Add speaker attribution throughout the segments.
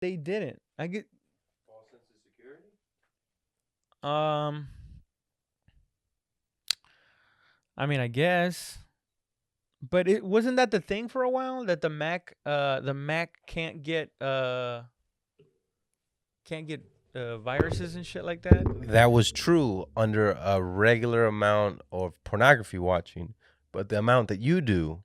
Speaker 1: they didn't. I get
Speaker 2: False sense of security.
Speaker 1: um. I mean, I guess, but it wasn't that the thing for a while that the Mac can't get viruses and shit like that.
Speaker 2: That was true under a regular amount of pornography watching, but the amount that you do,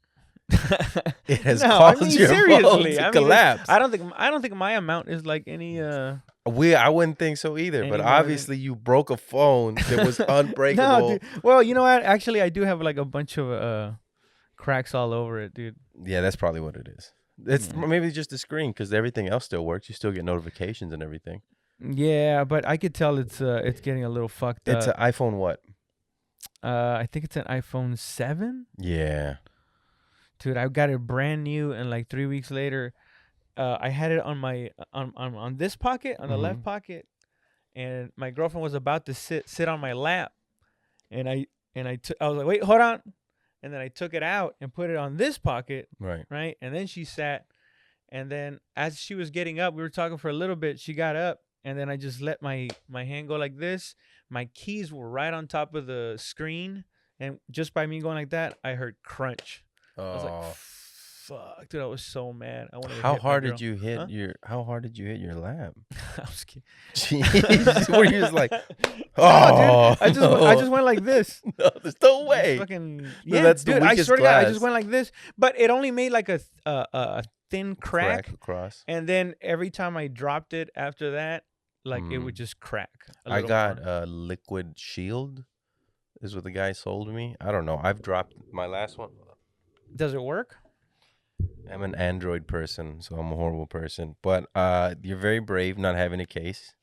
Speaker 2: it has
Speaker 1: No, I
Speaker 2: caused
Speaker 1: mean
Speaker 2: your phone
Speaker 1: seriously.
Speaker 2: to
Speaker 1: I mean,
Speaker 2: collapse.
Speaker 1: I don't think my amount is like
Speaker 2: I wouldn't think so either, but
Speaker 1: any more than.
Speaker 2: obviously you broke a phone that was
Speaker 1: No, dude.
Speaker 2: unbreakable.
Speaker 1: Well, you know what? Actually, I do have like a bunch of cracks all over it, dude.
Speaker 2: Yeah, that's probably what it is. It's
Speaker 1: Mm.
Speaker 2: maybe just the screen because everything else still works. You still get notifications and everything.
Speaker 1: Yeah, but I could tell it's getting a little fucked
Speaker 2: It's an
Speaker 1: up.
Speaker 2: iPhone what?
Speaker 1: I think it's an iPhone 7.
Speaker 2: Yeah.
Speaker 1: Dude, I got it brand new, and like 3 weeks later, I had it on my on this pocket, on the
Speaker 2: Hmm.
Speaker 1: left pocket, and my girlfriend was about to sit on my lap, and I was like, wait, hold on, and then I took it out and put it on this pocket,
Speaker 2: Right.
Speaker 1: right, and then she sat, and then as she was getting up, we were talking for a little bit. She got up, and then I just let my hand go like this. My keys were right on top of the screen, and just by me going like that, I heard crunch. I was like,
Speaker 2: Oh,
Speaker 1: "Fuck, dude!" I was so mad. I wanted to
Speaker 2: how
Speaker 1: hit my
Speaker 2: hard did
Speaker 1: girl.
Speaker 2: you hit
Speaker 1: Huh?
Speaker 2: your? How hard did you hit your lab?
Speaker 1: I was kidding.
Speaker 2: Jeez, were you just like,
Speaker 1: No, dude.
Speaker 2: oh
Speaker 1: I
Speaker 2: no,
Speaker 1: just went like this.
Speaker 2: no, there's no
Speaker 1: Just
Speaker 2: way.
Speaker 1: fucking
Speaker 2: No,
Speaker 1: yeah,
Speaker 2: that's the
Speaker 1: dude. I
Speaker 2: weakest
Speaker 1: swear to God, I just
Speaker 2: glass.
Speaker 1: went like this. But it only made like a thin
Speaker 2: Crack
Speaker 1: crack,
Speaker 2: across.
Speaker 1: and then every time I dropped it after that, like it would
Speaker 2: Mm.
Speaker 1: just crack a
Speaker 2: I
Speaker 1: little
Speaker 2: got
Speaker 1: more.
Speaker 2: a liquid shield. Is what the guy sold me. I don't know. I've dropped my last one.
Speaker 1: Does it work?
Speaker 2: I'm an Android person, so I'm a horrible person. But you're very brave not having a case.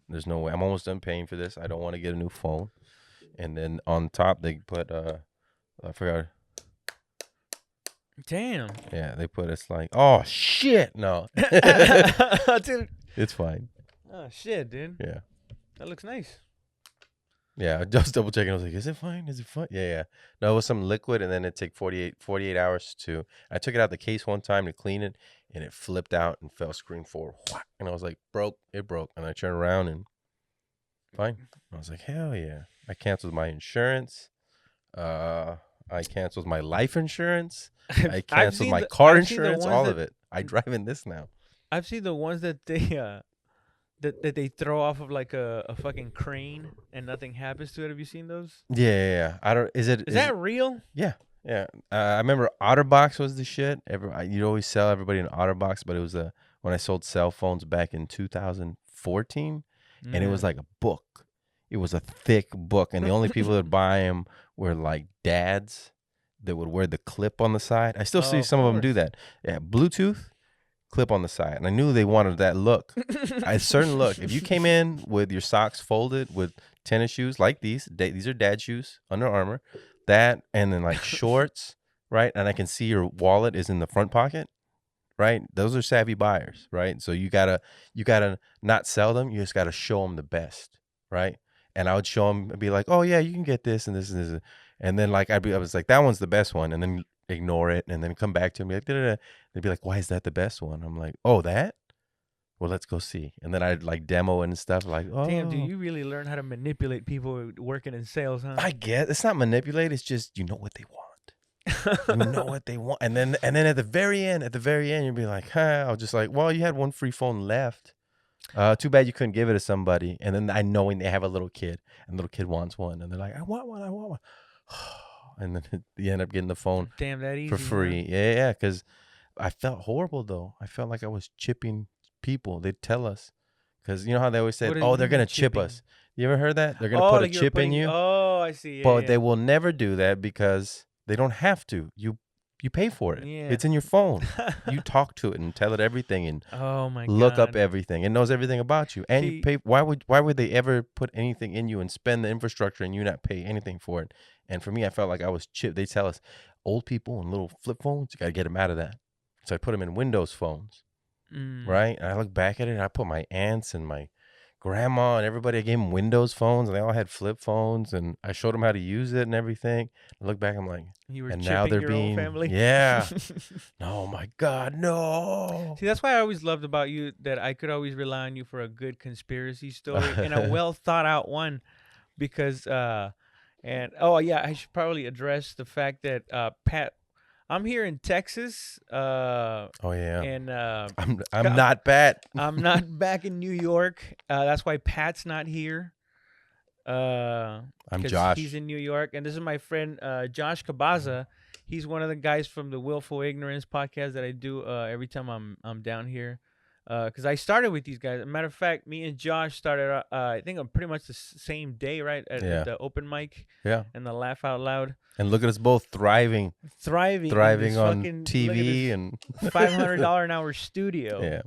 Speaker 2: There's no way. I'm almost done paying for this. I don't want to get a new phone. And then on top they put I forgot.
Speaker 1: Damn.
Speaker 2: Yeah, they put it's like, oh shit, no.
Speaker 1: Dude.
Speaker 2: It's fine.
Speaker 1: Oh shit, dude.
Speaker 2: Yeah.
Speaker 1: That looks nice.
Speaker 2: Yeah, I just double checking. I was like, is it fine? Is it fine? Yeah, yeah. No, it was some liquid, and then it take 48 hours to. I took it out the case one time to clean it, and it flipped out and fell screen forward. Whack. And I was like, broke. It broke. And I turned around and fine. I was like, hell yeah. I canceled my insurance. Uh, I canceled my life insurance. I canceled my car
Speaker 1: I've seen the
Speaker 2: insurance.
Speaker 1: ones
Speaker 2: All
Speaker 1: that
Speaker 2: of it. I drive in this now.
Speaker 1: I've seen the ones that they that they throw off of like a fucking crane and nothing happens to it. Have you seen those?
Speaker 2: Yeah, yeah, yeah. I don't. Is it?
Speaker 1: Is
Speaker 2: Is
Speaker 1: that real?
Speaker 2: Yeah, yeah. I remember OtterBox was the shit. You'd always sell everybody an OtterBox, but it was when I sold cell phones back in 2014, and it
Speaker 1: Yeah.
Speaker 2: was like a book. It was a thick book, and the only people that buy them were like dads that would wear the clip on the side. I still
Speaker 1: Oh,
Speaker 2: see
Speaker 1: of
Speaker 2: some of them do
Speaker 1: course.
Speaker 2: that. Yeah, Bluetooth clip on the side, and I knew they wanted that look. A certain look. If you came in with your socks folded with tennis shoes like these are dad shoes, Under Armour, that, and then like shorts, right? And I can see your wallet is in the front pocket, right? Those are savvy buyers, right? So you gotta not sell them. You just gotta show them the best, right? And I would show them and be like, oh yeah, you can get this and this and this, and then like I was like, that one's the best one, and then ignore it, and then come back to me like, da-da-da. They'd be like, why is that the best one? I'm like, oh, that? Well, let's go see. And then I'd like demo and stuff like,
Speaker 1: Damn, do
Speaker 2: oh,
Speaker 1: you really learn how to manipulate people working in sales, huh?
Speaker 2: I get it's not manipulate. It's just you know what they want. You know what they want. And then at the very end, you'll be like, huh, I'll just like, well, you had one free phone left. Too bad you couldn't give it to somebody. And then I knowing they have a little kid and the little kid wants one. And they're like, I want one, I want one. And then you end up getting the phone
Speaker 1: Damn, that
Speaker 2: for
Speaker 1: easy, huh?
Speaker 2: free. Yeah, yeah. Because I felt horrible though. I felt like I was chipping people. They'd tell us. Because you know how they always said,
Speaker 1: What do you
Speaker 2: oh, they're
Speaker 1: mean
Speaker 2: going to chip
Speaker 1: chipping?
Speaker 2: us. You ever heard that? They're going to
Speaker 1: Oh,
Speaker 2: put a
Speaker 1: like you're
Speaker 2: chip in
Speaker 1: putting.
Speaker 2: you.
Speaker 1: Oh, I see. Yeah,
Speaker 2: But
Speaker 1: yeah,
Speaker 2: they will never do that because they don't have to. You pay for it.
Speaker 1: yeah.
Speaker 2: It's in your phone. You talk to it and tell it everything and
Speaker 1: Oh my
Speaker 2: look up
Speaker 1: god.
Speaker 2: everything. It knows everything about you. And you
Speaker 1: See,
Speaker 2: pay why would they ever put anything in you and spend the infrastructure and you not pay anything for it? And for me, I felt like I was chipped. They tell us old people and little flip phones, you got to get them out of that. So I put them in Windows phones,
Speaker 1: mm,
Speaker 2: right? And I look back at it and I put my aunts and my grandma and everybody. I gave them Windows phones, and they all had flip phones, and I showed them how to use it and everything. I look back, I'm like,
Speaker 1: You were
Speaker 2: and now
Speaker 1: chipping
Speaker 2: they're
Speaker 1: your own
Speaker 2: being,
Speaker 1: family.
Speaker 2: yeah. Oh my God, no.
Speaker 1: See, that's why I always loved about you that I could always rely on you for a good conspiracy story and a well thought out one, because and oh yeah, I should probably address the fact that Pat, I'm here in Texas,
Speaker 2: Oh yeah.
Speaker 1: and
Speaker 2: I'm not Pat.
Speaker 1: I'm not back in New York. That's why Pat's not here.
Speaker 2: I'm
Speaker 1: 'Cause
Speaker 2: Josh.
Speaker 1: he's in New York, and this is my friend Josh Cabaza. He's one of the guys from the Willful Ignorance podcast that I do every time I'm down here. Because I started with these guys. As a matter of fact, me and Josh started. I think on pretty much the same day, right at the open mic.
Speaker 2: Yeah.
Speaker 1: And the Laugh Out Loud.
Speaker 2: And look at us both thriving
Speaker 1: Thriving
Speaker 2: on
Speaker 1: fucking,
Speaker 2: TV and
Speaker 1: $500 an hour studio.
Speaker 2: Yeah.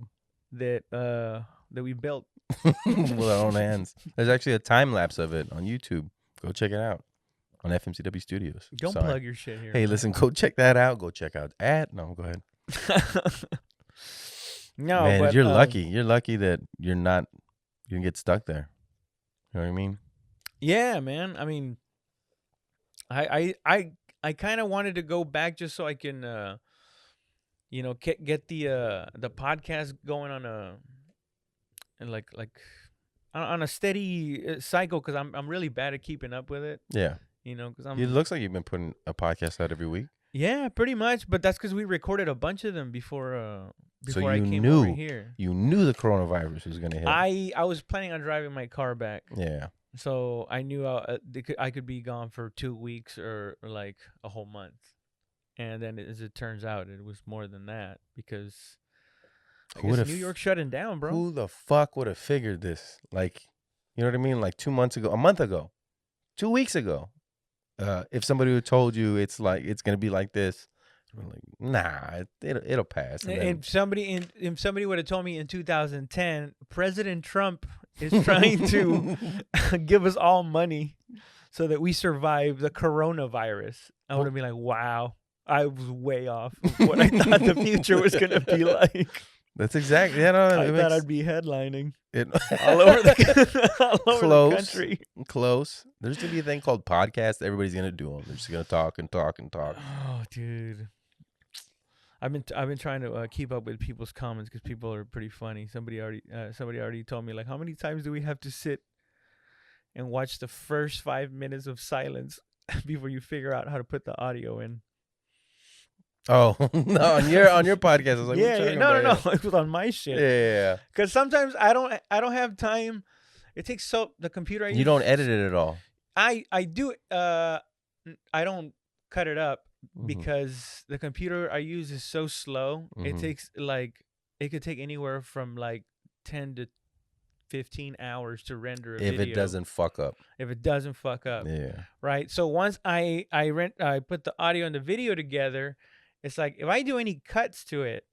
Speaker 1: That we built
Speaker 2: with our own hands. There's actually a time lapse of it on YouTube. Go check it out on FMCW Studios.
Speaker 1: Don't plug your shit here.
Speaker 2: Hey,
Speaker 1: man.
Speaker 2: listen, go check that out. Go check out No, go ahead.
Speaker 1: No,
Speaker 2: man,
Speaker 1: but
Speaker 2: you're lucky. You're lucky that you didn't get stuck there. You know what I mean?
Speaker 1: Yeah, man. I mean, I kind of wanted to go back just so I can, get the podcast going on on a steady cycle, because I'm really bad at keeping up with it.
Speaker 2: Yeah.
Speaker 1: Because
Speaker 2: It looks like you've been putting a podcast out every week.
Speaker 1: Yeah, pretty much. But that's because we recorded a bunch of them before
Speaker 2: So
Speaker 1: I came over here.
Speaker 2: You knew the coronavirus was gonna hit.
Speaker 1: I was planning on driving my car back.
Speaker 2: Yeah.
Speaker 1: So I knew I could be gone for 2 weeks or like a whole month. And then as it turns out, it was more than that, because I guess New York shutting down, bro.
Speaker 2: Who the fuck would have figured this? Like, you know what I mean? Like 2 months ago, a month ago, 2 weeks ago. If somebody would told you it's gonna be like this, we're like, nah, it'll pass. And
Speaker 1: if somebody would have told me in 2010, President Trump is trying to give us all money so that we survive the coronavirus, I would have been like, wow, I was way off of what I thought the future was gonna be like.
Speaker 2: That's exactly. Yeah, no,
Speaker 1: I thought I'd be headlining
Speaker 2: it
Speaker 1: all over the country.
Speaker 2: Close. There's gonna be a thing called podcast. Everybody's gonna do them. They're just gonna talk and talk and talk.
Speaker 1: Oh, dude. I've been trying to keep up with people's comments, because people are pretty funny. Somebody already told me, like, how many times do we have to sit and watch the first 5 minutes of silence before you figure out how to put the audio in?
Speaker 2: Oh no! on your podcast, I was like,
Speaker 1: yeah, no, it was on my shit.
Speaker 2: Yeah.
Speaker 1: Because sometimes I don't have time. It takes the computer.
Speaker 2: You don't edit it at all.
Speaker 1: I do. I don't cut it up, because the computer I use is so slow. It takes it could take anywhere from like 10 to 15 hours to render a video.
Speaker 2: If it doesn't fuck up.
Speaker 1: Yeah. Right. So once I put the audio and the video together, it's like if I do any cuts to it,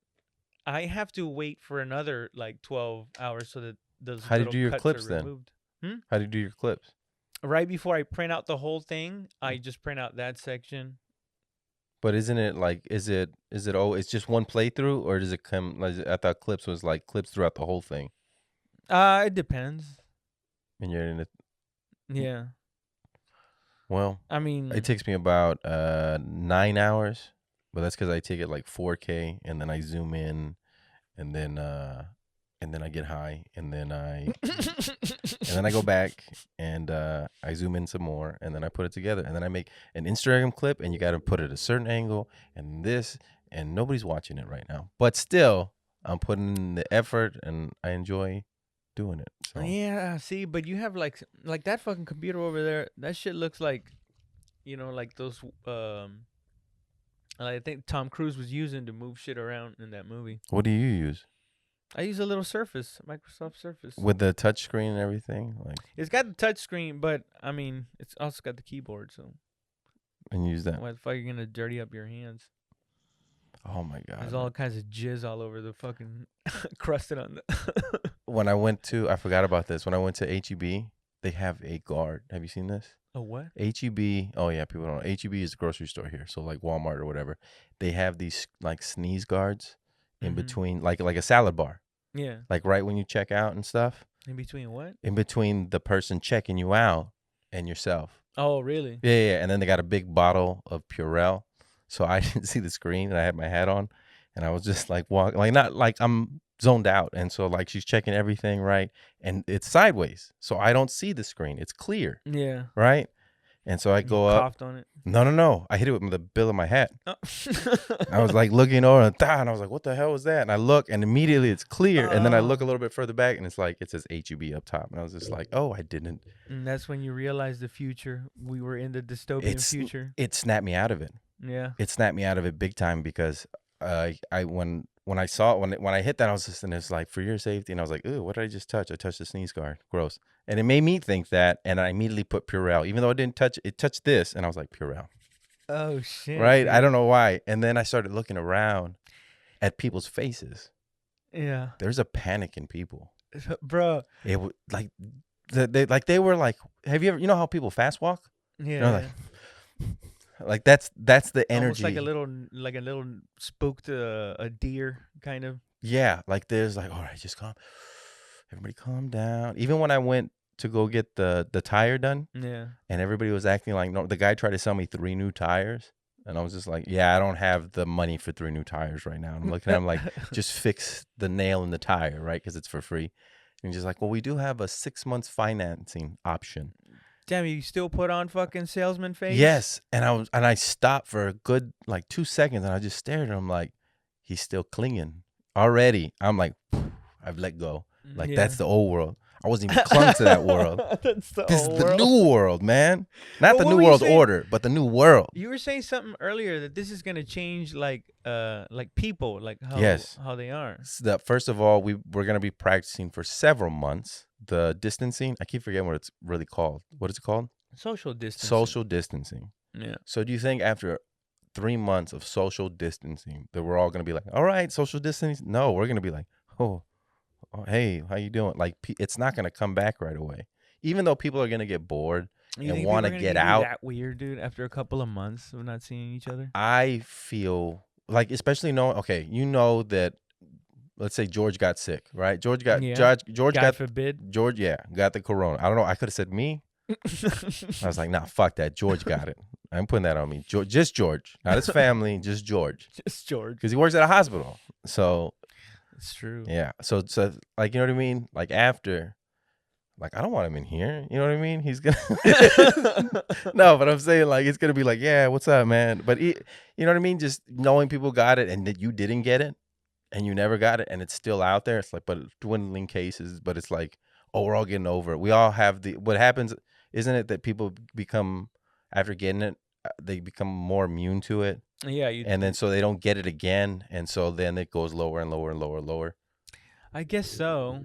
Speaker 1: I have to wait for another like 12 hours so that those.
Speaker 2: How do you do your clips then?
Speaker 1: Removed.
Speaker 2: How do you do your clips?
Speaker 1: Right before I print out the whole thing, I just print out that section.
Speaker 2: But isn't it like it's just one playthrough, or does it come? Like, I thought clips was like clips throughout the whole thing.
Speaker 1: It depends.
Speaker 2: And you're in it.
Speaker 1: Yeah.
Speaker 2: Well,
Speaker 1: I mean,
Speaker 2: it takes me about 9 hours, but that's because I take it like 4K, and then I zoom in, and then I get high, and then I go back, and I zoom in some more, and then I put it together, and then I make an Instagram clip, and you got to put it at a certain angle, and nobody's watching it right now, but still, I'm putting in the effort, and I enjoy doing it. So.
Speaker 1: Yeah, see, but you have like that fucking computer over there. That shit looks like, like those I think Tom Cruise was using to move shit around in that movie.
Speaker 2: What do you use?
Speaker 1: I use a little Surface, Microsoft Surface.
Speaker 2: With the touch screen and everything?
Speaker 1: It's got the touch screen, but I mean, it's also got the keyboard, so.
Speaker 2: And use that.
Speaker 1: Why the fuck are you going to dirty up your hands?
Speaker 2: Oh my God.
Speaker 1: There's all kinds of jizz all over the fucking crusted on the.
Speaker 2: When I went to, I forgot about this. When I went to HEB, they have a guard. Have you seen this?
Speaker 1: A what?
Speaker 2: HEB. Oh yeah, people don't know. HEB is a grocery store here. So like Walmart or whatever. They have these like sneeze guards in between, like a salad bar.
Speaker 1: Yeah.
Speaker 2: Like right when you check out and stuff.
Speaker 1: In between what?
Speaker 2: In between the person checking you out and yourself.
Speaker 1: Oh, really?
Speaker 2: Yeah. And then they got a big bottle of Purell. So I didn't see the screen and I had my hat on and I was just like walking, like not like I'm zoned out. And so like she's checking everything, right? And it's sideways. So I don't see the screen. It's clear,
Speaker 1: Yeah.
Speaker 2: right? And so I
Speaker 1: You
Speaker 2: go up.
Speaker 1: coughed on it.
Speaker 2: No. I hit it with the bill of my hat.
Speaker 1: Oh.
Speaker 2: I was like looking over and I was like, what the hell was that? And I look and immediately it's clear. And then I look a little bit further back and it's like, it says HUB up top. And I was just like, oh, I didn't.
Speaker 1: And that's when you realize the future. We were in the dystopian future.
Speaker 2: It snapped me out of it.
Speaker 1: Yeah.
Speaker 2: It snapped me out of it big time because when I saw it, when I hit that, I was just, and it's like, for your safety. And I was like, ooh, what did I just touch? I touched the sneeze guard. Gross. And it made me think that. And I immediately put Purell, even though it didn't touch, it touched this. And I was like, Purell.
Speaker 1: Oh, shit.
Speaker 2: Right?
Speaker 1: Dude.
Speaker 2: I don't know why. And then I started looking around at people's faces.
Speaker 1: Yeah.
Speaker 2: There's a panic in people.
Speaker 1: Bro.
Speaker 2: It was like, they were like, have you ever, you know how people fast walk?
Speaker 1: Yeah.
Speaker 2: You know, like that's the energy.
Speaker 1: Almost like a little spooked a deer kind of.
Speaker 2: Yeah, like there's like, all right, just everybody calm down. Even when I went to go get the tire done,
Speaker 1: yeah,
Speaker 2: and everybody was acting like, no, the guy tried to sell me 3 new tires, and I was just like, yeah, I don't have the money for 3 new tires right now. And I'm looking at him like, just fix the nail in the tire, right? Because it's for free. And he's just like, well, we do have a 6 months financing option.
Speaker 1: Damn, you still put on fucking salesman face?
Speaker 2: Yes, and I stopped for a good like 2 seconds, and I just stared at him like, he's still clinging. Already, I'm like, I've let go. Like that's the old world. I wasn't even clung to that world.
Speaker 1: This
Speaker 2: is the new world, man. Not the new world order, but the new world.
Speaker 1: You were saying something earlier that this is gonna change like people, like how they are.
Speaker 2: So first of all, we're gonna be practicing for several months the distancing. I keep forgetting what it's really called. What is it called?
Speaker 1: Social distancing.
Speaker 2: Social distancing.
Speaker 1: Yeah.
Speaker 2: So do you think after 3 months of social distancing that we're all going to be like, all right, social distancing? No, we're going to be like, oh, hey, how you doing? Like, it's not going to come back right away. Even though people are going to get bored and want to get out.
Speaker 1: That weird, dude, after a couple of months of not seeing each other?
Speaker 2: I feel like, especially knowing, okay, you know that, let's say George got sick, right? George got,
Speaker 1: God forbid.
Speaker 2: George, got the corona. I don't know. I could have said me. I was like, nah, fuck that. George got it. I'm putting that on me. Just George, not his family, just George.
Speaker 1: Just George.
Speaker 2: Because he works at a hospital. So
Speaker 1: it's true.
Speaker 2: Yeah. So like, you know what I mean? Like after, like, I don't want him in here. You know what I mean? He's gonna no, but I'm saying like it's gonna be like, yeah, what's up, man? But you know what I mean? Just knowing people got it and that you didn't get it and you never got it and it's still out there. It's like, but dwindling cases. But it's like, oh, we're all getting over it. We all have what happens. Isn't it that people become, after getting it, they become more immune to it?
Speaker 1: Yeah.
Speaker 2: And then so they don't get it again. And so then it goes lower and lower and lower and lower.
Speaker 1: I guess so.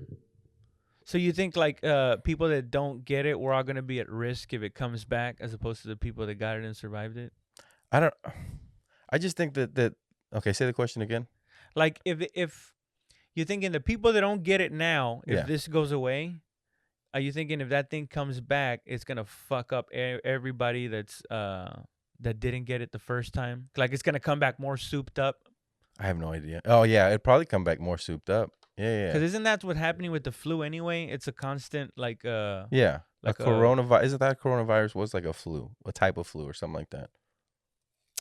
Speaker 1: So you think like people that don't get it, we're all going to be at risk if it comes back as opposed to the people that got it and survived it?
Speaker 2: I just think that okay, say the question again.
Speaker 1: Like if you're thinking the people that don't get it now, if this goes away, are you thinking if that thing comes back, it's gonna fuck up everybody that's that didn't get it the first time? Like it's gonna come back more souped up?
Speaker 2: I have no idea. Oh yeah, it'd probably come back more souped up. Yeah.
Speaker 1: Because isn't that what's happening with the flu anyway? It's a constant like
Speaker 2: like a coronavirus. Isn't that coronavirus was like a flu, a type of flu or something like that?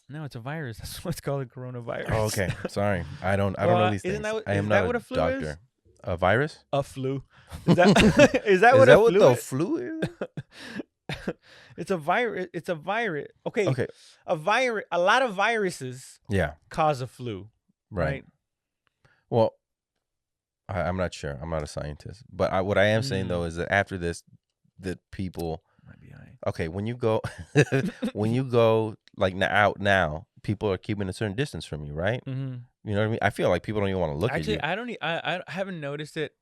Speaker 1: No, it's a virus. That's what's called a coronavirus.
Speaker 2: Oh, okay. Sorry, I don't know these things. I am not a doctor. Is? A virus?
Speaker 1: A flu. Is that is that what a flu
Speaker 2: the
Speaker 1: is?
Speaker 2: Flu is?
Speaker 1: It's a virus. It's a virus. Okay. A virus. A lot of viruses. Cause a flu. Right.
Speaker 2: Well, I'm not sure. I'm not a scientist, but what I am saying though is that after this, that people. Okay, when you go, like now, people are keeping a certain distance from you, right?
Speaker 1: Mm-hmm.
Speaker 2: You know what I mean? I feel like people don't even want to look at you.
Speaker 1: I haven't noticed it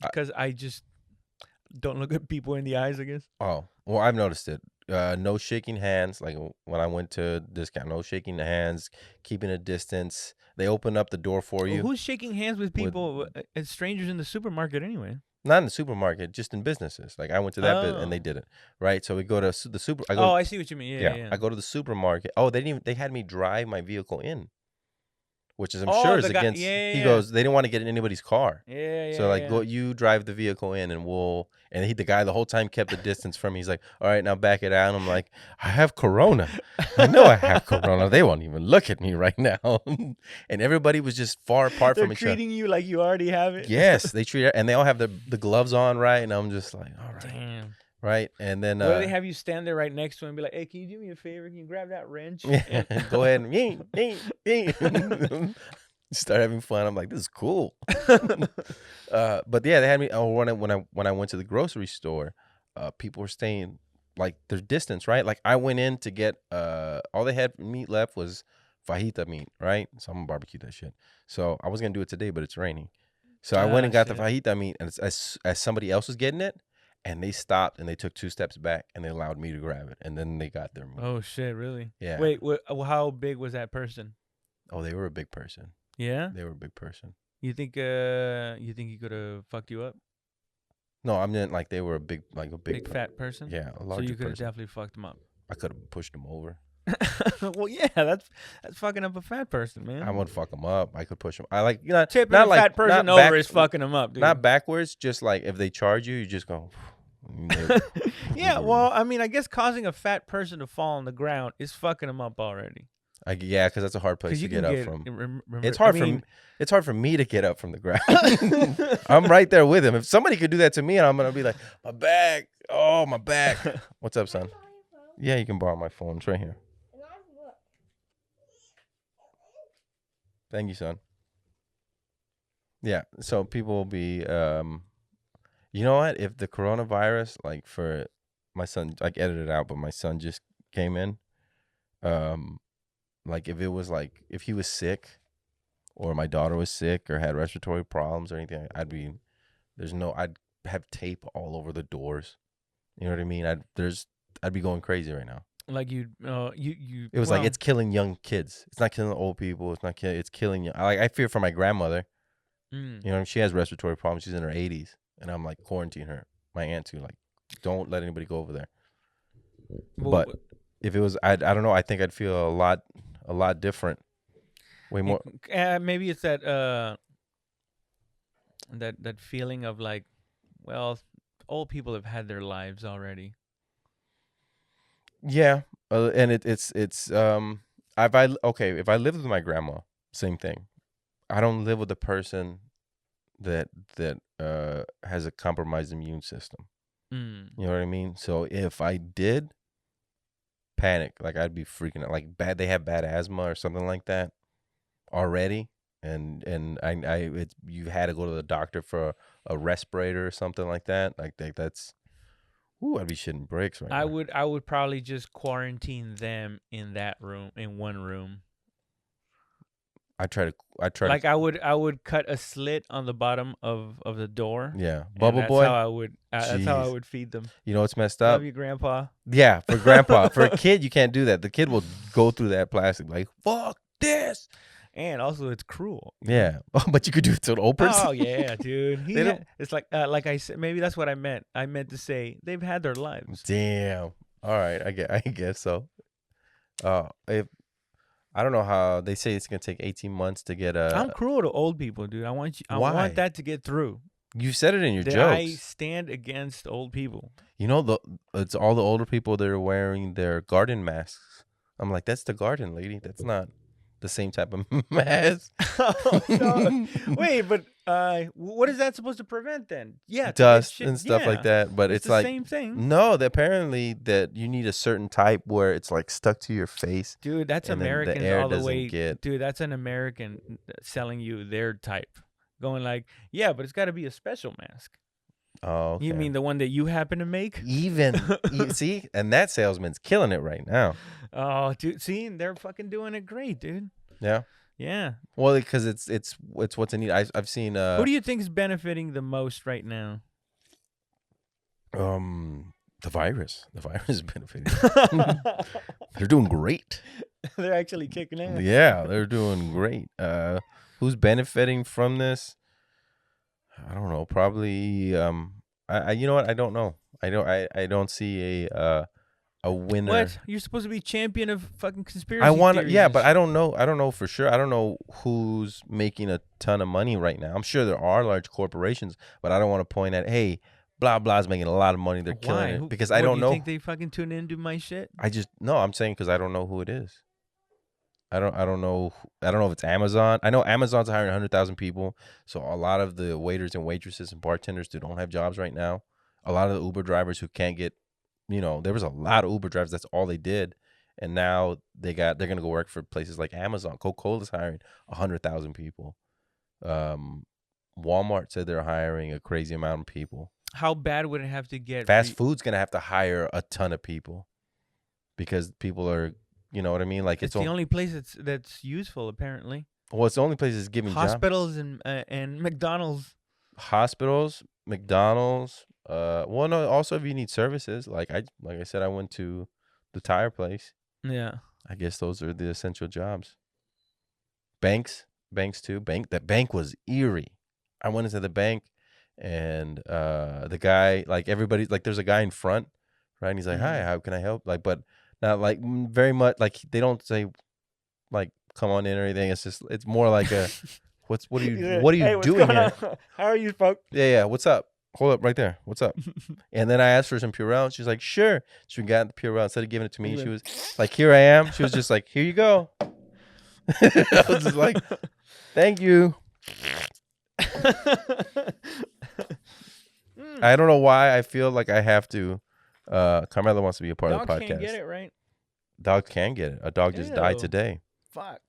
Speaker 1: because I just don't look at people in the eyes, I guess.
Speaker 2: Oh, well, I've noticed it. No shaking hands. Like when I went to discount, no shaking the hands, keeping a distance. They open up the door for you.
Speaker 1: Who's shaking hands with people as strangers in the supermarket anyway?
Speaker 2: Not in the supermarket, just in businesses. Like I went to that bit and they did it, right? So we go to the super.
Speaker 1: I see what you mean. Yeah.
Speaker 2: I go to the supermarket. Oh, they had me drive my vehicle in. which is I'm
Speaker 1: Oh,
Speaker 2: sure is
Speaker 1: the guy.
Speaker 2: against.
Speaker 1: Yeah,
Speaker 2: He
Speaker 1: yeah,
Speaker 2: goes, they didn't want to get in anybody's car.
Speaker 1: yeah,
Speaker 2: So
Speaker 1: yeah,
Speaker 2: like, go,
Speaker 1: yeah.
Speaker 2: you drive the vehicle in, and we'll. And the guy the whole time kept the distance from me. He's like, all right, now back it out. And I'm like, I have Corona. I know I have Corona. They won't even look at me right now. And everybody was just far apart
Speaker 1: They're
Speaker 2: from each other.
Speaker 1: treating you like you already have it.
Speaker 2: Yes, they treat it, and they all have the gloves on, right? And I'm just like, all right,
Speaker 1: Damn.
Speaker 2: right. And then
Speaker 1: What do they have you stand there right next to him and be like, "Hey, can you do me a favor? Can you grab that wrench?" And
Speaker 2: go ahead and start having fun. I'm like, this is cool. But yeah, they had me. Oh, when I went to the grocery store, people were staying like their distance, right? Like I went in to get all they had meat left was fajita meat, right? So I'm gonna barbecue that shit. So I was gonna do it today, but it's raining. So I went and got the fajita meat, and as somebody else was getting it, and they stopped and they took 2 steps back and they allowed me to grab it, and then they got their meat.
Speaker 1: oh shit, really?
Speaker 2: Yeah.
Speaker 1: Wait, how big was that person?
Speaker 2: Oh, they were a big person.
Speaker 1: Yeah.
Speaker 2: They were a big person.
Speaker 1: You think he could have fucked you up?
Speaker 2: No, I meant like they were a big
Speaker 1: Big fat person?
Speaker 2: Yeah, a
Speaker 1: So
Speaker 2: larger
Speaker 1: you could have
Speaker 2: person.
Speaker 1: definitely fucked him up.
Speaker 2: I could have pushed him over.
Speaker 1: Well, yeah, that's fucking up a fat person, man.
Speaker 2: I would fuck him up. I could push him. I like, you know,
Speaker 1: Tipping
Speaker 2: not
Speaker 1: a
Speaker 2: like
Speaker 1: fat person
Speaker 2: not
Speaker 1: over is fucking him up, dude.
Speaker 2: Not backwards. Just like if they charge you, you just go.
Speaker 1: Yeah, well, I mean, I guess causing a fat person to fall on the ground is fucking him up already.
Speaker 2: Yeah, because that's a hard place
Speaker 1: Because you
Speaker 2: to
Speaker 1: can
Speaker 2: get up
Speaker 1: get
Speaker 2: from.
Speaker 1: remember,
Speaker 2: It's hard
Speaker 1: I
Speaker 2: for
Speaker 1: mean,
Speaker 2: me. It's hard for me to get up from the ground. I'm right there with him. If somebody could do that to me, and I'm gonna be like, my back. Oh, my back. What's up, son? Yeah, you can borrow my phone. It's right here. Thank you, son. Yeah, so people will be, you know what? If the coronavirus, like for my son, like edited it out, but my son just came in, like if it was like, if he was sick or my daughter was sick or had respiratory problems or anything, I'd have tape all over the doors. You know what I mean? I'd be going crazy right now.
Speaker 1: like you.
Speaker 2: It was like, it's killing young kids. It's not killing old people. It's killing young. I fear for my grandmother. You know, she has respiratory problems. She's in her 80s, and I'm like quarantine her. My aunt too. Like, don't let anybody go over there. But if it was, I don't know. I think I'd feel a lot different. Way more.
Speaker 1: Maybe it's that that feeling of like, well, old people have had their lives already.
Speaker 2: Yeah, and it's if I live with my grandma, same thing. I don't live with a person that has a compromised immune system. You know what I mean? So if I did panic, like I'd be freaking out. Like they have bad asthma or something like that already, and you had to go to the doctor for a respirator or something like that. Like that's. Ooh, I'd be shitting bricks right now.
Speaker 1: I would probably just quarantine them in that room, in one room. I would cut a slit on the bottom of the door.
Speaker 2: Yeah, Bubble Boy.
Speaker 1: That's how I would feed them.
Speaker 2: You know what's messed up?
Speaker 1: Love you, Grandpa.
Speaker 2: Yeah, for Grandpa. For a kid, you can't do that. The kid will go through that plastic like, fuck this.
Speaker 1: And also, it's cruel.
Speaker 2: Yeah, but you could do it to an old person.
Speaker 1: Oh yeah, dude. It's like I said. Maybe that's what I meant. I meant to say they've had their lives.
Speaker 2: Damn. All right, I guess so. If I don't know how they say it's gonna take 18 months to get a.
Speaker 1: I'm cruel to old people, dude. I want want that to get through.
Speaker 2: You said it in your jokes.
Speaker 1: I stand against old people.
Speaker 2: You know, it's all the older people that are wearing their garden masks. I'm like, that's the garden lady. That's not the same type of mask.
Speaker 1: Oh, no. Wait, but what is that supposed to prevent then? Yeah,
Speaker 2: dust and stuff like that. But it's
Speaker 1: the
Speaker 2: like
Speaker 1: same thing.
Speaker 2: No, apparently that you need a certain type where it's like stuck to your face.
Speaker 1: Dude, that's Americans all the way. Dude, that's an American selling you their type, going like, yeah, but it's got to be a special mask.
Speaker 2: Oh, okay.
Speaker 1: You mean the one that you happen to make?
Speaker 2: See, and that salesman's killing it right now.
Speaker 1: Oh, dude, see, they're fucking doing it great, dude.
Speaker 2: Yeah.
Speaker 1: Yeah.
Speaker 2: Well, because it's what's in need. I've seen.
Speaker 1: Who do you think is benefiting the most right now?
Speaker 2: The virus. The virus is benefiting. They're doing great.
Speaker 1: They're actually kicking ass.
Speaker 2: Yeah, they're doing great. Who's benefiting from this? I don't know. Probably. I you know what? I don't know. I don't see a winner.
Speaker 1: What? You're supposed to be champion of fucking conspiracy
Speaker 2: I want to,
Speaker 1: theories
Speaker 2: yeah,
Speaker 1: and
Speaker 2: but
Speaker 1: shit.
Speaker 2: I don't know. I don't know for sure. I don't know who's making a ton of money right now. I'm sure there are large corporations, but I don't want to point at, hey, blah blah's making a lot of money. They're killing it because I don't
Speaker 1: do you
Speaker 2: know.
Speaker 1: think they fucking tune into my shit?
Speaker 2: No, I'm saying because I don't know who it is. I don't know. I don't know if it's Amazon. I know Amazon's hiring 100,000 people, so a lot of the waiters and waitresses and bartenders don't have jobs right now. A lot of the Uber drivers who can't get, there was a lot of Uber drivers. That's all they did, and now they're gonna go work for places like Amazon. Coca-Cola's hiring 100,000 people. Walmart said they're hiring a crazy amount of people.
Speaker 1: How bad would it have to get?
Speaker 2: Fast food's gonna have to hire a ton of people because people are. You know what I mean? Like
Speaker 1: it's the only place that's useful, apparently.
Speaker 2: Well, it's the only place that's giving
Speaker 1: hospitals and McDonald's.
Speaker 2: Hospitals, McDonald's. Well, no. Also, if you need services, like I said, I went to the tire place.
Speaker 1: Yeah.
Speaker 2: I guess those are the essential jobs. Banks too. That bank was eerie. I went into the bank, and the guy, like everybody, like there's a guy in front, right? And he's like, "Hi, how can I help?" Like, but. Not like very much like they don't say like come on in or anything. It's more like a what are you doing here?
Speaker 1: How are you, folks?
Speaker 2: Yeah. What's up? Hold up right there. What's up? And then I asked for some Purell and she's like, sure. She got the Purell. Instead of giving it to me, she was like, here I am. She was just like, here you go. I was just like, thank you. I don't know why I feel like I have to. Carmela wants to be a part of the podcast.
Speaker 1: Dog can't get it, right?
Speaker 2: Dog can get it. A dog just died today.
Speaker 1: Fuck.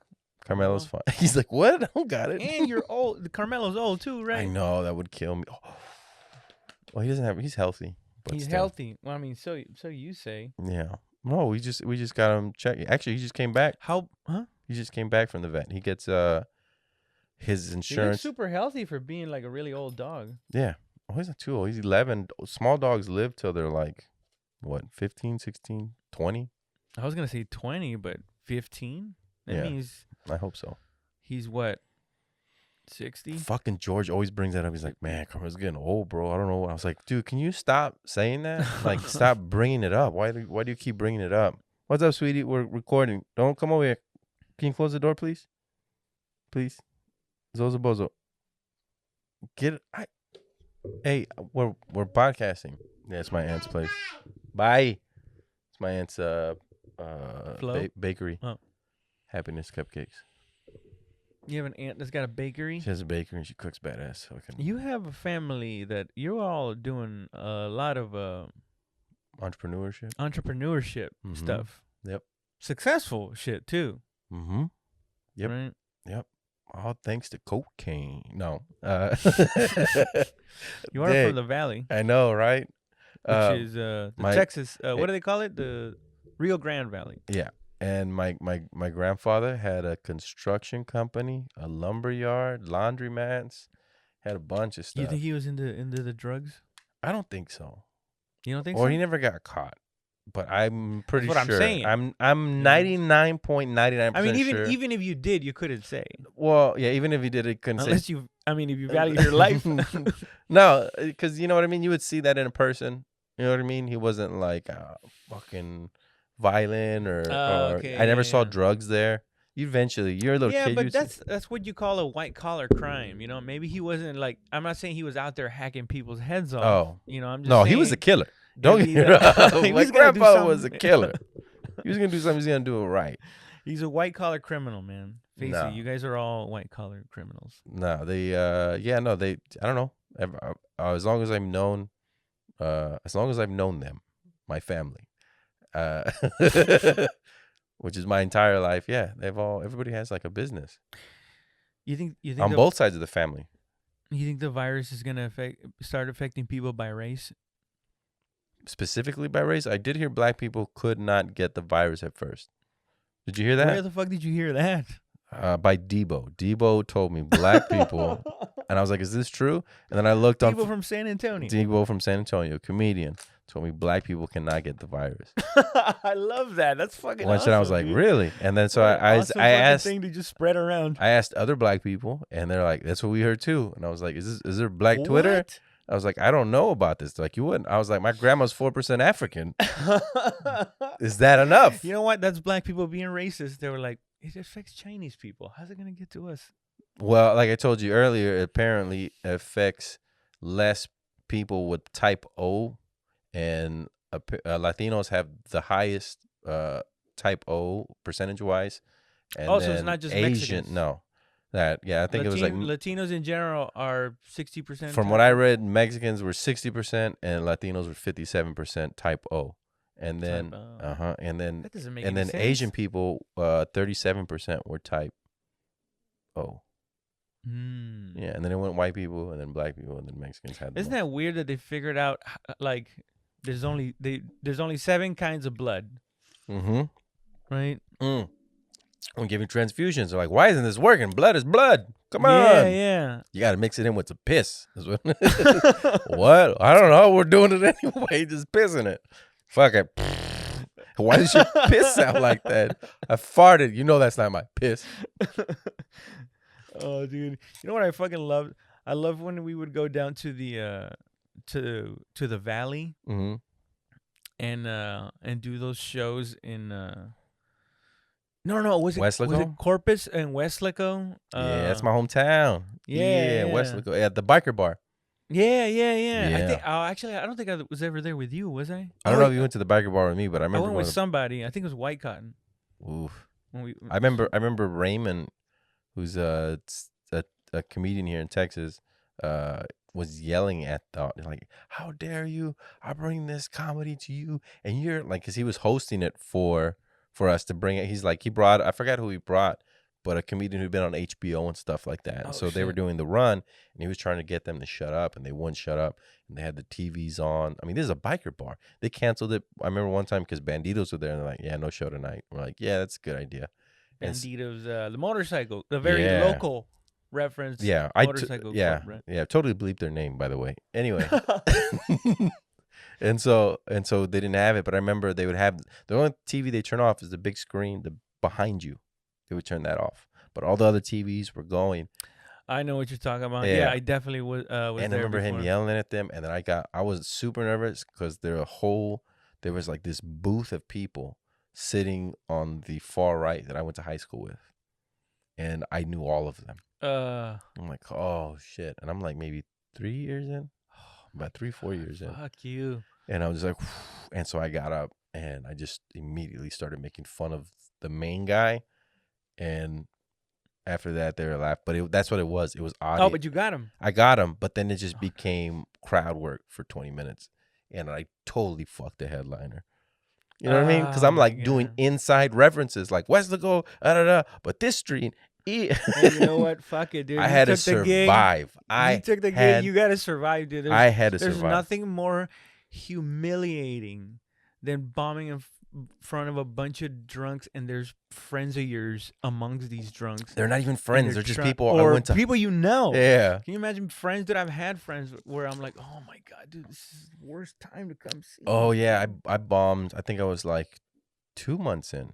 Speaker 2: Carmelo's fine. He's like, what? I don't got it.
Speaker 1: And you're old. Carmelo's old too, right?
Speaker 2: I know that would kill me. Oh. Well, he doesn't have. He's healthy. But
Speaker 1: he's
Speaker 2: still.
Speaker 1: healthy. Well, I mean, so you say.
Speaker 2: Yeah. No, we just got him checked. Actually, he just came back.
Speaker 1: How? Huh?
Speaker 2: He just came back from the vet. He gets his insurance.
Speaker 1: He looks super healthy for being like a really old dog.
Speaker 2: Yeah. Oh, he's not too old. He's 11. Small dogs live till they're like. What, 15, 16, 20?
Speaker 1: I was going to say 20, but 15? That means...
Speaker 2: I hope so.
Speaker 1: He's what, 60?
Speaker 2: Fucking George always brings that up. He's like, man, Carmen's getting old, bro. I don't know. I was like, dude, can you stop saying that? Like, stop bringing it up. Why do you keep bringing it up? What's up, sweetie? We're recording. Don't come over here. Can you close the door, please? Please. Zozo Bozo. Hey, we're podcasting. Yeah, it's my aunt's place. Bye. It's my aunt's bakery.
Speaker 1: Oh.
Speaker 2: Happiness Cupcakes.
Speaker 1: You have an aunt that's got a bakery?
Speaker 2: She has a bakery and she cooks badass. So
Speaker 1: you have a family that you're all doing a lot of entrepreneurship stuff.
Speaker 2: Yep.
Speaker 1: Successful shit too.
Speaker 2: Mm-hmm. Yep.
Speaker 1: Right?
Speaker 2: Yep. All thanks to cocaine. No.
Speaker 1: You are from the Valley.
Speaker 2: I know, right?
Speaker 1: Which is the Texas. What do they call it? The Rio Grande Valley.
Speaker 2: Yeah. And my grandfather had a construction company, a lumber yard, laundromats, had a bunch of stuff.
Speaker 1: You think he was into the drugs?
Speaker 2: I don't think so.
Speaker 1: You don't think so?
Speaker 2: Or he never got caught. But I'm pretty sure.
Speaker 1: That's what I'm saying.
Speaker 2: I'm 99.99%
Speaker 1: I mean,
Speaker 2: sure.
Speaker 1: even if you did, you couldn't say.
Speaker 2: Well, yeah, even if you did, it couldn't say.
Speaker 1: Unless you, I mean, if you value your life.
Speaker 2: No, because you know what I mean? You would see that in a person. You know what I mean? He wasn't like fucking violent or
Speaker 1: okay,
Speaker 2: I never saw drugs there. You're a little kid.
Speaker 1: Yeah, but that's what you call a white collar crime. You know, maybe he wasn't like. I'm not saying he was out there hacking people's heads off.
Speaker 2: Oh,
Speaker 1: you know, I'm just
Speaker 2: no,
Speaker 1: saying,
Speaker 2: he was a killer. Don't get me wrong. My grandfather was a killer. He was gonna do something. He's gonna do it right.
Speaker 1: He's a white collar criminal, man. Face it, you guys are all white collar criminals.
Speaker 2: No, they. I don't know. As long as I've known them, my family, which is my entire life. Yeah, everybody has like a business.
Speaker 1: You think
Speaker 2: on both sides of the family?
Speaker 1: You think the virus is gonna start affecting people by race?
Speaker 2: Specifically by race? I did hear black people could not get the virus at first. Did you hear that?
Speaker 1: Where the fuck did you hear that?
Speaker 2: By Debo. Debo told me black people, and I was like, "Is this true?" And then I looked on
Speaker 1: Debo from San Antonio.
Speaker 2: Debo from San Antonio, comedian, told me black people cannot get the virus.
Speaker 1: I love that. That's fucking
Speaker 2: Once
Speaker 1: awesome.
Speaker 2: I was like,
Speaker 1: dude.
Speaker 2: "Really?" And then so I asked
Speaker 1: thing to just spread around.
Speaker 2: I asked other black people, and they're like, "That's what we heard too." And I was like, "Is there Black Twitter?" I was like, I don't know about this. They're like, you wouldn't. I was like, my grandma's 4% African. Is that enough?
Speaker 1: You know what? That's black people being racist. They were like, it affects Chinese people. How's it gonna get to us?
Speaker 2: Well, like I told you earlier, it apparently affects less people with type O, and Latinos have the highest type O percentage wise, and
Speaker 1: Oh,
Speaker 2: then
Speaker 1: so it's not just
Speaker 2: Asian.
Speaker 1: Mexicans.
Speaker 2: No, that I think it was like
Speaker 1: Latinos in general are 60%.
Speaker 2: from what I read, Mexicans were 60% and Latinos were 57% type O, and then
Speaker 1: That doesn't make
Speaker 2: and
Speaker 1: any
Speaker 2: then
Speaker 1: sense.
Speaker 2: Asian people 37% were type O. Yeah, and then it went white people, and then black people, and then Mexicans had.
Speaker 1: Isn't that weird that they figured out like there's only 7 kinds of blood, right?
Speaker 2: I'm giving transfusions. They're like, why isn't this working? Blood is blood. Come on.
Speaker 1: Yeah.
Speaker 2: You got to mix it in with some piss. What? I don't know. We're doing it anyway. Just pissing it. Fuck it. Why does your piss sound like that? I farted. You know that's not my piss.
Speaker 1: Oh, dude. You know what I fucking loved? I love when we would go down to the to the valley and do those shows in No, was it Corpus and Weslaco?
Speaker 2: Yeah, that's my hometown.
Speaker 1: Yeah.
Speaker 2: Weslaco. Yeah, the biker bar.
Speaker 1: Yeah. I think actually I don't think I was ever there with you, was I?
Speaker 2: I don't know if you went to the biker bar with me, but I remember
Speaker 1: I went with somebody. I think it was White Cotton.
Speaker 2: Oof. I remember Raymond, who's a comedian here in Texas, was yelling at like, how dare you? I bring this comedy to you, and you're like, because he was hosting it for us to bring it. He's like, he brought, I forgot who he brought, but a comedian who'd been on HBO and stuff like that. And so they were doing the run, and he was trying to get them to shut up, and they wouldn't shut up, and they had the TVs on. I mean, this is a biker bar. They canceled it. I remember one time because Banditos were there, and they're like, yeah, no show tonight. We're like, yeah, that's a good idea.
Speaker 1: Banditos, the motorcycle, the very local reference.
Speaker 2: Yeah,
Speaker 1: motorcycle
Speaker 2: club, right? Totally bleeped their name, by the way. Anyway. And so they didn't have it, but I remember they would have the only TV they turn off is the big screen behind you. They would turn that off, but all the other TVs were going.
Speaker 1: I know what you're talking about. Yeah, I definitely was.
Speaker 2: And I remember him yelling at them, and then I was super nervous because there was like this booth of people sitting on the far right that I went to high school with, and I knew all of them. I'm like, oh shit, and I'm like maybe 3 years in, about 3-4 years in.
Speaker 1: Fuck you.
Speaker 2: And I was like, and so I got up and I just immediately started making fun of the main guy. And after that, they were laughing. But that's what it was. It was odd.
Speaker 1: Oh, but you got him.
Speaker 2: I got him. But then it just became crowd work for 20 minutes. And I totally fucked the headliner. You know what I mean? Because I'm like doing inside references like Weslaco, but this street.
Speaker 1: You know what? Fuck it, dude.
Speaker 2: I had to survive.
Speaker 1: You took the gig. You got to survive, dude.
Speaker 2: I had to survive.
Speaker 1: There's nothing more humiliating than bombing in front of a bunch of drunks, and there's friends of yours amongst these drunks.
Speaker 2: They're not even friends. They're just people.
Speaker 1: Or people you know.
Speaker 2: Yeah.
Speaker 1: Can you imagine friends? Dude, I've had friends where I'm like, oh my god, dude, this is the worst time to come see.
Speaker 2: Oh yeah, I bombed. I think I was like 2 months in,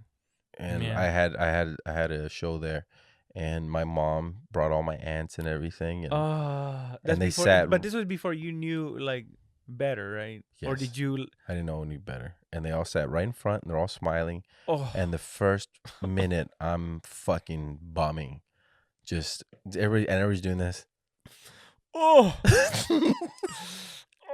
Speaker 2: and I had a show there. And my mom brought all my aunts and everything, and they sat.
Speaker 1: But this was before you knew like better, right?
Speaker 2: Yes.
Speaker 1: Or did you?
Speaker 2: I didn't know any better, and they all sat right in front, and they're all smiling.
Speaker 1: Oh.
Speaker 2: And the first minute, I'm fucking bombing, just everybody's doing this.
Speaker 1: Oh,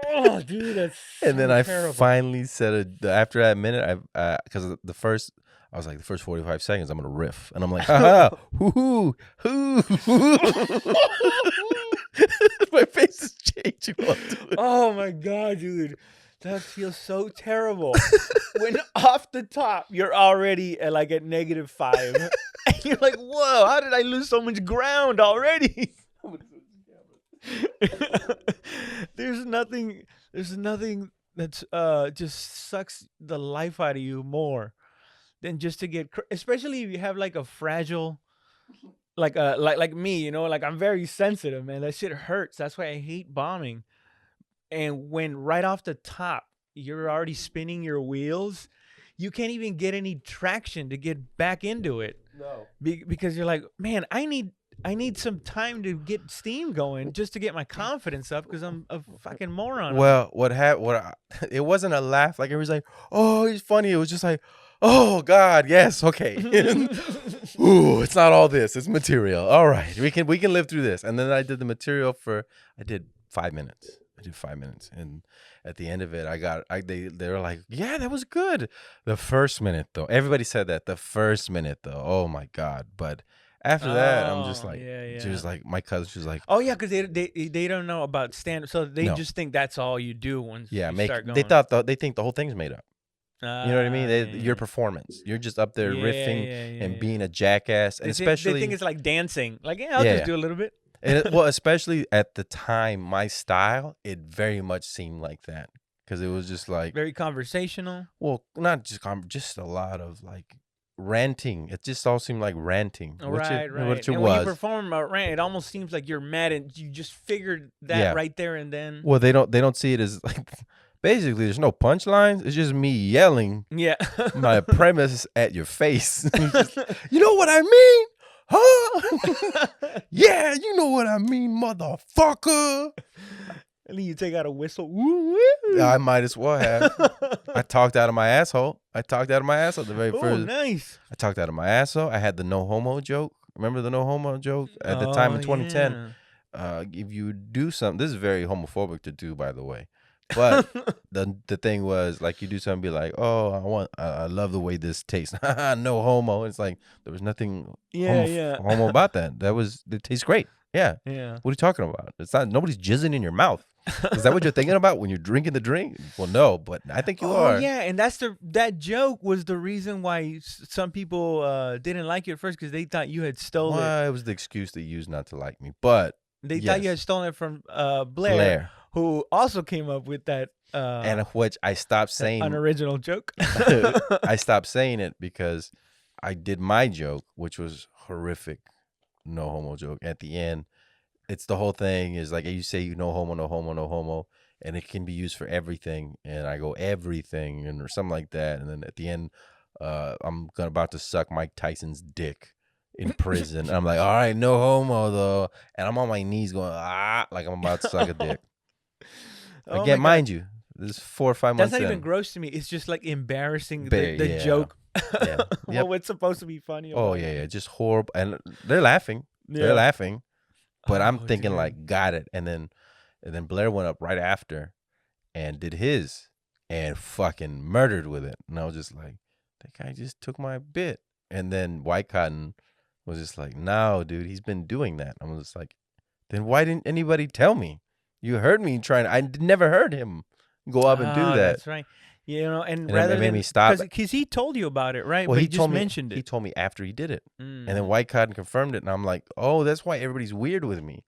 Speaker 1: oh, dude, that's.
Speaker 2: And then
Speaker 1: terrible.
Speaker 2: I finally said after that minute, because the first 45 seconds, I'm gonna riff, and I'm like, ha hoo hoo. My face is changing.
Speaker 1: Oh my god, dude, that feels so terrible. When off the top, you're already at -5, and you're like, whoa, how did I lose so much ground already? There's nothing that's just sucks the life out of you more than just to get, especially if you have like a fragile, like me, you know, like I'm very sensitive, man. That shit hurts. That's why I hate bombing. And when right off the top you're already spinning your wheels, you can't even get any traction to get back into it.
Speaker 2: No,
Speaker 1: because you're like, man, I need I need some time to get steam going just to get my confidence up because I'm a fucking moron.
Speaker 2: Well, what happened? It wasn't a laugh. Like, it was like, oh, he's funny. It was just like, oh God, yes, okay. Ooh, it's not all this. It's material. All right, we can live through this. And then I did the material I did 5 minutes. And at the end of it, they were like, yeah, that was good. The first minute though, everybody said that. The first minute though, oh my God. But after that, I'm just like, she was like, my cousin, she was like,
Speaker 1: oh yeah, because they don't know about stand up, so they
Speaker 2: No.
Speaker 1: just think that's all you do once you start going.
Speaker 2: they think the whole thing's made up. You know what I mean? Your performance. You're just up there riffing and being a jackass, and especially
Speaker 1: they think it's like dancing. Like, yeah, I'll just do a little bit.
Speaker 2: Well, especially at the time, my style, it very much seemed like that because it was just like
Speaker 1: very conversational.
Speaker 2: Well, not just a lot of like ranting. It just all seemed like ranting.
Speaker 1: Right.
Speaker 2: Which
Speaker 1: and when you perform a rant, it almost seems like you're mad and you just figured that right there and then.
Speaker 2: Well, they don't see it as like. Basically, there's no punchlines. It's just me yelling my premise at your face. You know what I mean? Huh? Yeah, you know what I mean, motherfucker.
Speaker 1: And then you take out a whistle.
Speaker 2: I might as well have. I talked out of my asshole. The very first.
Speaker 1: Oh, nice.
Speaker 2: I talked out of my asshole. I had the no homo joke. Remember the no homo joke? At the time in 2010.
Speaker 1: Yeah.
Speaker 2: If you do something, this is very homophobic to do, by the way. But the thing was, like, you do something, be like, oh, I love the way this tastes. No homo. It's like there was nothing homo about that. It tastes great. Yeah.
Speaker 1: Yeah.
Speaker 2: What are you talking about? It's not. Nobody's jizzing in your mouth. Is that what you're thinking about when you're drinking the drink? Well, no, but I think you are.
Speaker 1: Yeah, and that joke was the reason why some people didn't like you at first because they thought you had stolen it.
Speaker 2: It was the excuse they used not to like me, but
Speaker 1: they thought you had stolen it from Blair. Who also came up with that
Speaker 2: and which I stopped saying
Speaker 1: unoriginal joke.
Speaker 2: I stopped saying it because I did my joke, which was horrific, no homo joke. At the end, it's the whole thing is like you say no homo, no homo, no homo, and it can be used for everything. And I go everything or something like that. And then at the end, I'm about to suck Mike Tyson's dick in prison. And I'm like, all right, no homo though. And I'm on my knees going like I'm about to suck a dick. Again, mind you, this is 4 or 5 months.
Speaker 1: That's not even gross to me. It's just like embarrassing the joke.
Speaker 2: Yeah.
Speaker 1: Well, what's supposed to be funny?
Speaker 2: Oh yeah, just horrible. And they're laughing. Yeah. They're laughing. But I'm thinking like, got it. And then Blair went up right after and did his and fucking murdered with it. And I was just like, that guy just took my bit. And then White Cotton was just like, no, dude, he's been doing that. I was just like, then why didn't anybody tell me? You heard me trying. I never heard him go up and do that.
Speaker 1: That's right. You know, and rather
Speaker 2: it made me stop
Speaker 1: because he told you about it, right?
Speaker 2: Well,
Speaker 1: but
Speaker 2: he
Speaker 1: just mentioned it.
Speaker 2: He told me after he did it, and then White Cotton confirmed it, and I'm like, oh, that's why everybody's weird with me.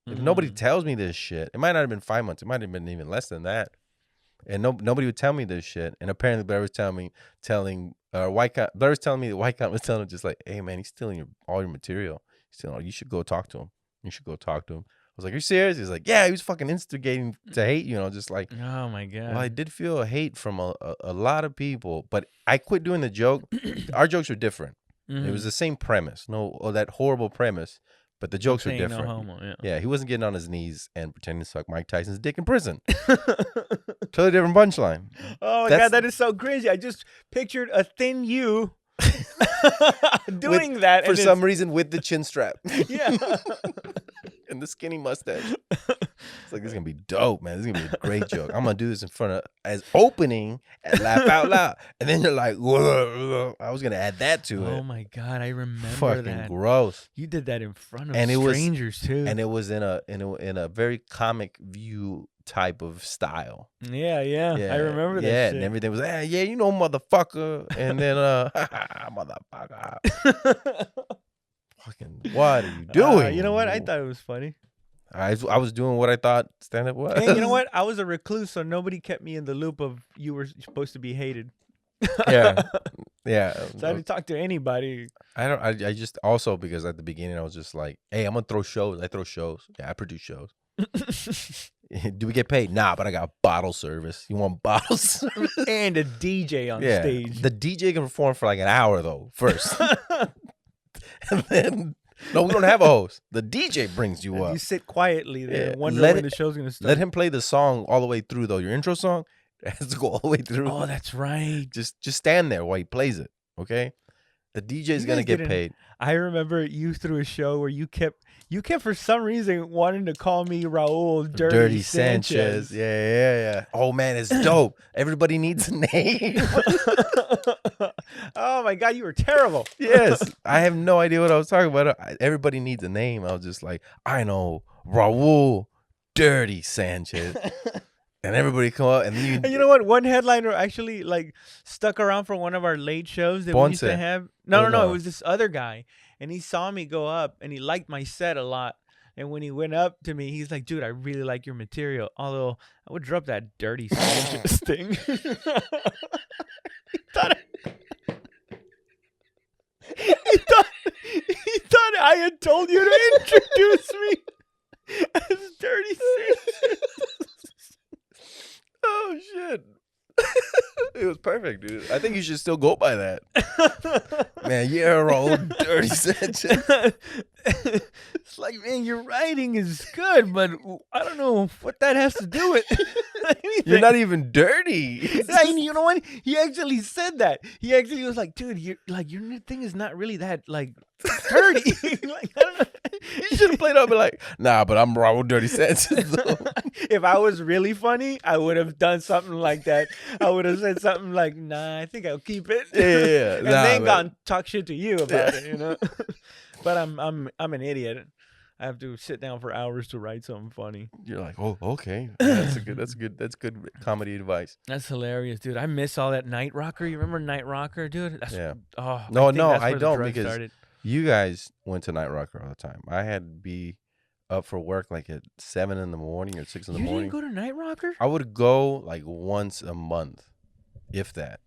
Speaker 2: If nobody tells me this shit, it might not have been 5 months. It might have been even less than that, and nobody would tell me this shit. And apparently, Blair was telling me that White Cotton was telling him just like, hey man, he's stealing all your material. He's stealing. You should go talk to him. I was like, are you serious? He's like, yeah, he was fucking instigating to hate, just like.
Speaker 1: Oh, my God.
Speaker 2: Well, I did feel hate from a lot of people, but I quit doing the joke. Our jokes were different. Mm-hmm. It was the same premise. That horrible premise, but the jokes were different.
Speaker 1: No homo,
Speaker 2: yeah, he wasn't getting on his knees and pretending to suck Mike Tyson's dick in prison. Totally different punchline.
Speaker 1: Oh, my God, that is so crazy. I just pictured a thin you doing that.
Speaker 2: For some reason with the chin strap.
Speaker 1: Yeah.
Speaker 2: And the skinny mustache. It's like, this is going to be dope, man. This is going to be a great joke. I'm going to do this in front of, as opening, and laugh out loud. And then you're like, whoa. I was going to add that to it.
Speaker 1: Oh, my God. I remember
Speaker 2: fucking
Speaker 1: that.
Speaker 2: Gross.
Speaker 1: You did that in front of strangers, too.
Speaker 2: And it was in a very comic view type of style.
Speaker 1: Yeah. I remember that shit.
Speaker 2: And everything was, motherfucker. And then, motherfucker. Fucking, what are you doing?
Speaker 1: You know what? I thought it was funny.
Speaker 2: I was doing what I thought stand-up was.
Speaker 1: And you know what? I was a recluse, so nobody kept me in the loop of you were supposed to be hated.
Speaker 2: Yeah.
Speaker 1: So I didn't talk to anybody.
Speaker 2: I just also, because at the beginning I was just like, hey, I'm gonna throw shows. I throw shows. Yeah, I produce shows. Do we get paid? Nah, but I got bottle service. You want bottle service?
Speaker 1: And a DJ on stage.
Speaker 2: The DJ can perform for like an hour though, first. And then No, we don't have a host. The DJ brings you
Speaker 1: And
Speaker 2: up.
Speaker 1: you sit quietly there
Speaker 2: Yeah,
Speaker 1: and wonder
Speaker 2: let
Speaker 1: when
Speaker 2: it-
Speaker 1: the show's gonna start.
Speaker 2: Let him play the song all the way through, though. Your intro song has to go all the way through.
Speaker 1: Oh, that's right.
Speaker 2: Just stand there while he plays it, okay? The DJ's
Speaker 1: You
Speaker 2: gonna
Speaker 1: guys
Speaker 2: get
Speaker 1: didn't-
Speaker 2: paid.
Speaker 1: I remember you threw a show where you kept for some reason wanting to call me Raul Dirty Sanchez.
Speaker 2: Yeah. Oh man, it's dope. Everybody needs a name.
Speaker 1: Oh my god, you were terrible.
Speaker 2: Yes, I have no idea what I was talking about. Everybody needs a name. I was just like, I know Raul Dirty Sanchez, and everybody come up, and then
Speaker 1: And you know what? One headliner actually like stuck around for one of our late shows that we used to
Speaker 2: Ponce.
Speaker 1: have.
Speaker 2: Oh,
Speaker 1: No,
Speaker 2: no.
Speaker 1: it was this other guy, and he saw me go up, and he liked my set a lot. And when he went up to me, he's like, "Dude, I really like your material. Although I would drop that Dirty Sanchez thing." He thought I had told you to introduce me as Dirty Sanchez.
Speaker 2: Oh shit. It was perfect, dude. I think you should still go by that. Man, yeah, Raul Dirty Sanchez.
Speaker 1: It's like, man, your writing is good, but I don't know what that has to do with anything.
Speaker 2: You're not even dirty. It's
Speaker 1: Yeah, and you know what? He actually said that. He actually was like, dude, your thing is not really that like dirty. Like, I don't know.
Speaker 2: You should have played up and like, nah, but I'm Raul Dirty Sanchez though.
Speaker 1: If I was really funny, I would have done something like that. I would have said something like, "Nah, I think I'll keep it."
Speaker 2: Yeah.
Speaker 1: And
Speaker 2: Nah,
Speaker 1: then
Speaker 2: man.
Speaker 1: gone talk shit to you about it, you know. But I'm an idiot. I have to sit down for hours to write something funny.
Speaker 2: You're like, oh, okay. That's good comedy advice.
Speaker 1: That's hilarious, dude. I miss all that Night Rocker. You remember Night Rocker, dude? That's,
Speaker 2: Yeah.
Speaker 1: Oh,
Speaker 2: No,
Speaker 1: think
Speaker 2: no,
Speaker 1: that's
Speaker 2: I
Speaker 1: where the
Speaker 2: don't,
Speaker 1: drugs
Speaker 2: because
Speaker 1: started.
Speaker 2: You guys went to Night Rocker all the time. I had to be up for work like at 7 in the morning or 6 in the
Speaker 1: You
Speaker 2: morning.
Speaker 1: didn't go to Night Rocker?
Speaker 2: I would go like once a month, if that.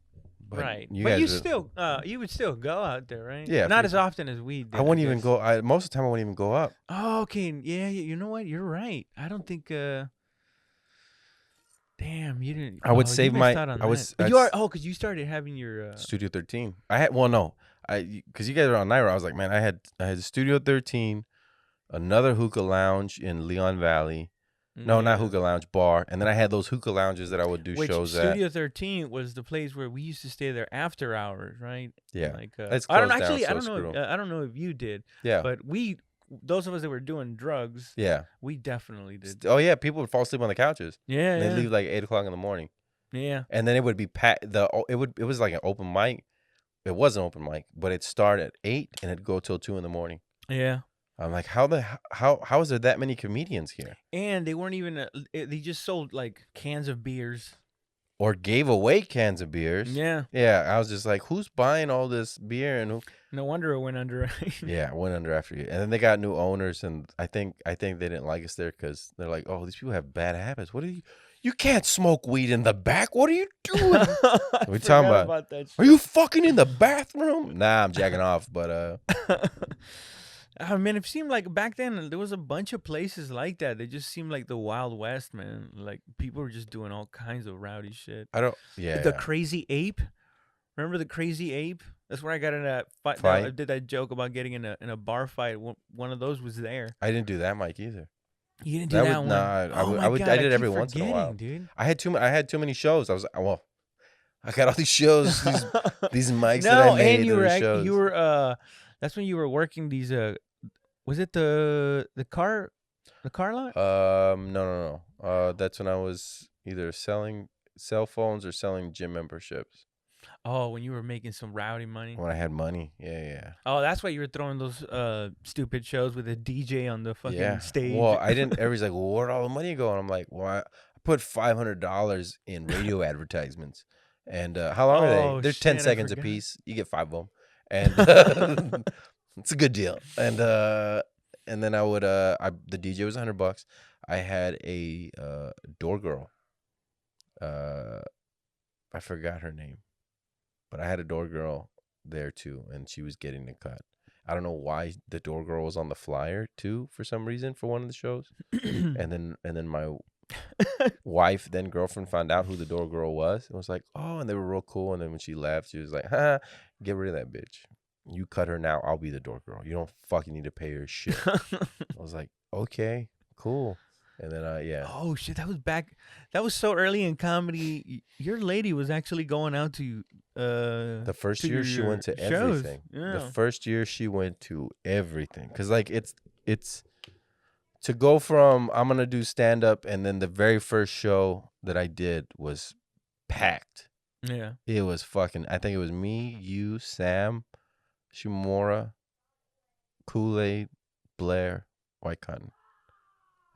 Speaker 2: But
Speaker 1: Right.
Speaker 2: You
Speaker 1: But
Speaker 2: guys
Speaker 1: you
Speaker 2: are-
Speaker 1: still you would still go out there, right?
Speaker 2: Yeah,
Speaker 1: Not
Speaker 2: for-
Speaker 1: as often as we did.
Speaker 2: I wouldn't even
Speaker 1: guess.
Speaker 2: go. Most of the time I wouldn't even go up.
Speaker 1: Oh, okay. Yeah, you know what? You're right. I don't think damn, you didn't.
Speaker 2: I would
Speaker 1: you
Speaker 2: save
Speaker 1: missed
Speaker 2: my-
Speaker 1: out on
Speaker 2: I was-
Speaker 1: that. But
Speaker 2: I'd
Speaker 1: you are
Speaker 2: s-
Speaker 1: because you started having your
Speaker 2: Studio 13. Because you guys were on Night Rocker. I was like, man, I had Studio 13, another hookah lounge in Leon Valley. No, not hookah lounge, bar. And then I had those hookah lounges that I would do
Speaker 1: Which
Speaker 2: shows at.
Speaker 1: Studio 13 was the place where we used to stay there after hours, right?
Speaker 2: Yeah.
Speaker 1: Like
Speaker 2: It's
Speaker 1: I don't
Speaker 2: closed down,
Speaker 1: actually.
Speaker 2: so
Speaker 1: I don't know.
Speaker 2: screw 'em.
Speaker 1: I don't know if you did,
Speaker 2: Yeah.
Speaker 1: but those of us that were doing drugs,
Speaker 2: Yeah.
Speaker 1: we definitely did.
Speaker 2: Oh, yeah. People would fall asleep on the couches.
Speaker 1: Yeah,
Speaker 2: And
Speaker 1: yeah,
Speaker 2: they'd leave like 8 o'clock in the morning.
Speaker 1: yeah.
Speaker 2: And then it would be it was like an open mic. It was an open mic, but it started at 8 and it'd go till 2 in the morning.
Speaker 1: Yeah.
Speaker 2: I'm like, how is there that many comedians here?
Speaker 1: And they weren't even. They just sold like cans of beers.
Speaker 2: Or gave away cans of beers.
Speaker 1: Yeah.
Speaker 2: Yeah, I was just like, who's buying all this beer and who?
Speaker 1: No wonder it went under.
Speaker 2: Yeah, I went under after you. And then they got new owners, and I think they didn't like us there because they're like, oh, these people have bad habits. What are you can't smoke weed in the back. What are you doing?
Speaker 1: We
Speaker 2: talking about?
Speaker 1: that.
Speaker 2: Are you fucking in the bathroom? Nah, I'm jacking off, but
Speaker 1: I mean, it seemed like back then there was a bunch of places like that. They just seemed like the Wild West, man. Like people were just doing all kinds of rowdy shit.
Speaker 2: I don't. Yeah,
Speaker 1: The
Speaker 2: yeah.
Speaker 1: Crazy Ape. Remember the Crazy Ape? That's where I got in a fight.
Speaker 2: Fight?
Speaker 1: I did that joke about getting in a bar fight. One of those was there.
Speaker 2: I didn't do that, Mike, either.
Speaker 1: You didn't do
Speaker 2: That
Speaker 1: that
Speaker 2: was-
Speaker 1: one.
Speaker 2: nah, I
Speaker 1: Oh
Speaker 2: would-
Speaker 1: my
Speaker 2: I would-
Speaker 1: God,
Speaker 2: I did it
Speaker 1: keep
Speaker 2: every once in a while.
Speaker 1: forgetting, dude.
Speaker 2: I had too many shows. I was well. I got all these shows, these mics that
Speaker 1: No,
Speaker 2: I made.
Speaker 1: and you
Speaker 2: that
Speaker 1: were
Speaker 2: are shows.
Speaker 1: you were that's when you were working these was it the car lot?
Speaker 2: No. That's when I was either selling cell phones or selling gym memberships.
Speaker 1: Oh, when you were making some rowdy money.
Speaker 2: When I had money, yeah.
Speaker 1: Oh, that's why you were throwing those stupid shows with a DJ on the fucking
Speaker 2: Yeah.
Speaker 1: stage.
Speaker 2: Well, I didn't. Everybody's like, well, where'd all the money go? And I'm like, well, I put $500 in radio advertisements. And how long are
Speaker 1: Oh,
Speaker 2: they? They're 10
Speaker 1: shit, I
Speaker 2: seconds a
Speaker 1: forgot.
Speaker 2: piece. You get 5 of them, and it's a good deal. And then I would the DJ was $100. I had a door girl. I forgot her name, but I had a door girl there too, and she was getting the cut. I don't know why the door girl was on the flyer too for some reason for one of the shows, and then my wife, then girlfriend, found out who the door girl was and was like, oh, and they were real cool. And then when she left, she was like, get rid of that bitch. You cut her now. I'll be the door girl. You don't fucking need to pay her shit. I was like, okay, cool. And then yeah.
Speaker 1: Oh shit, that was back. That was so early in comedy. Your lady was actually going out to
Speaker 2: The first
Speaker 1: to
Speaker 2: year she
Speaker 1: your
Speaker 2: went to
Speaker 1: shows.
Speaker 2: everything.
Speaker 1: Yeah.
Speaker 2: The first year she went to everything. Cause like it's to go from I'm gonna do stand up and then the very first show that I did was packed.
Speaker 1: Yeah.
Speaker 2: It was fucking. I think it was me, you, Sam, Shimura, Kool-Aid, Blair, White Cotton.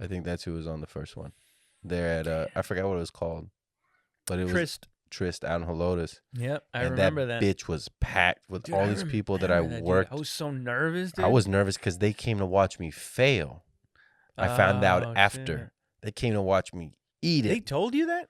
Speaker 2: I think that's who was on the first one. There at I forgot what it was called, but it was Trist out in Helotes.
Speaker 1: Yep, I
Speaker 2: And
Speaker 1: remember
Speaker 2: that
Speaker 1: that.
Speaker 2: bitch was packed with
Speaker 1: Dude,
Speaker 2: all these people that I
Speaker 1: remember that, dude.
Speaker 2: worked.
Speaker 1: I was so nervous, dude.
Speaker 2: I was nervous because they came to watch me fail. I found out
Speaker 1: Oh,
Speaker 2: after.
Speaker 1: shit.
Speaker 2: They came to watch me eat it.
Speaker 1: They told you that?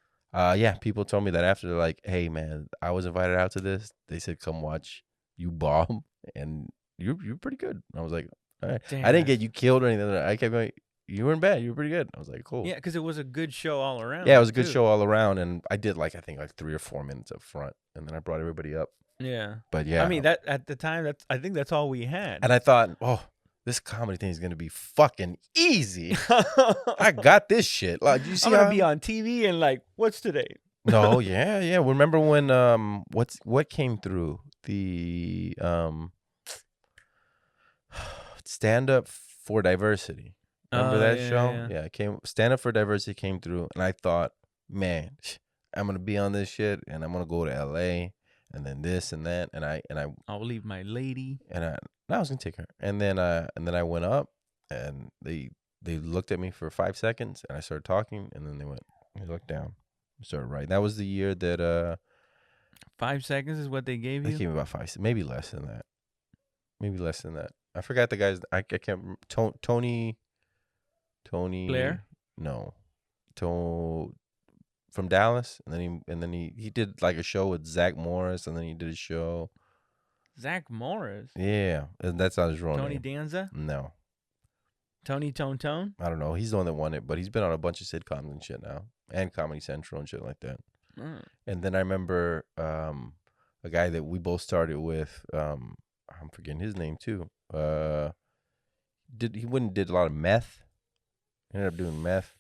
Speaker 2: Yeah, people told me that after. They're like, hey, man, I was invited out to this. They said, come watch you bomb, and you're pretty good. I was like, all right.
Speaker 1: Damn.
Speaker 2: I didn't get you killed or anything. I kept going, you weren't bad. You were pretty good. I was like, cool.
Speaker 1: Yeah, because it was a good show all around.
Speaker 2: Yeah, it was a good
Speaker 1: too.
Speaker 2: show all around. And I did I think 3 or 4 minutes up front. And then I brought everybody up.
Speaker 1: Yeah.
Speaker 2: But yeah.
Speaker 1: I mean, that at the time, I think that's all we had.
Speaker 2: And I thought, oh, this comedy thing is going to be fucking easy. I got this shit. Like, you see
Speaker 1: I'm going to be on TV and like, what's today?
Speaker 2: No, yeah. Remember when what came through? The Stand Up for Diversity. Remember that show? Yeah, it came Stand Up for Diversity came through, and I thought, man, I'm gonna be on this shit, and I'm gonna go to LA, and then this and that, and
Speaker 1: I'll leave my lady,
Speaker 2: and I was gonna take her, and then I went up, and they looked at me for 5 seconds, and I started talking, and then they looked down, started writing. That was the year that
Speaker 1: 5 seconds is what they gave you.
Speaker 2: They gave me about 5, maybe less than that. I forgot the guy's. I can't. Tony.
Speaker 1: Blair?
Speaker 2: No, from Dallas, and then he did like a show with Zach Morris, and then he did a show.
Speaker 1: Zach Morris.
Speaker 2: Yeah, and that's not his real name.
Speaker 1: Tony Danza.
Speaker 2: No.
Speaker 1: Tony Tone.
Speaker 2: I don't know. He's the one that won it, but he's been on a bunch of sitcoms and shit now, and Comedy Central and shit like that. And then I remember a guy that we both started with. I'm forgetting his name too. Did a lot of meth. Ended up doing meth.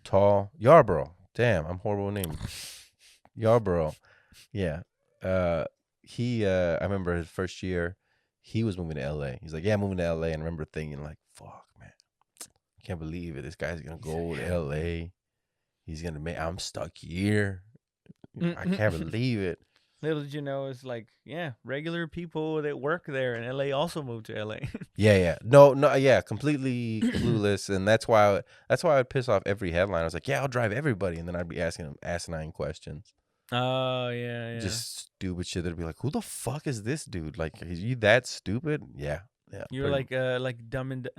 Speaker 2: Tall Yarborough. Damn, I'm horrible with names. Yarborough. Yeah. He I remember his first year, he was moving to LA. He's like, yeah, I'm moving to LA. And I remember thinking like, fuck, man. I can't believe it. This guy's gonna go to LA. He's gonna I'm stuck here. I can't believe it.
Speaker 1: Little did you know, it's like, yeah, regular people that work there in LA also moved to LA.
Speaker 2: Yeah. No, yeah, completely clueless. And that's why I would piss off every headline. I was like, yeah, I'll drive everybody. And then I'd be asking them asinine questions.
Speaker 1: Oh, yeah.
Speaker 2: Just stupid shit. That'd be like, who the fuck is this dude? Like, is you that stupid? Yeah.
Speaker 1: You're like Dumb and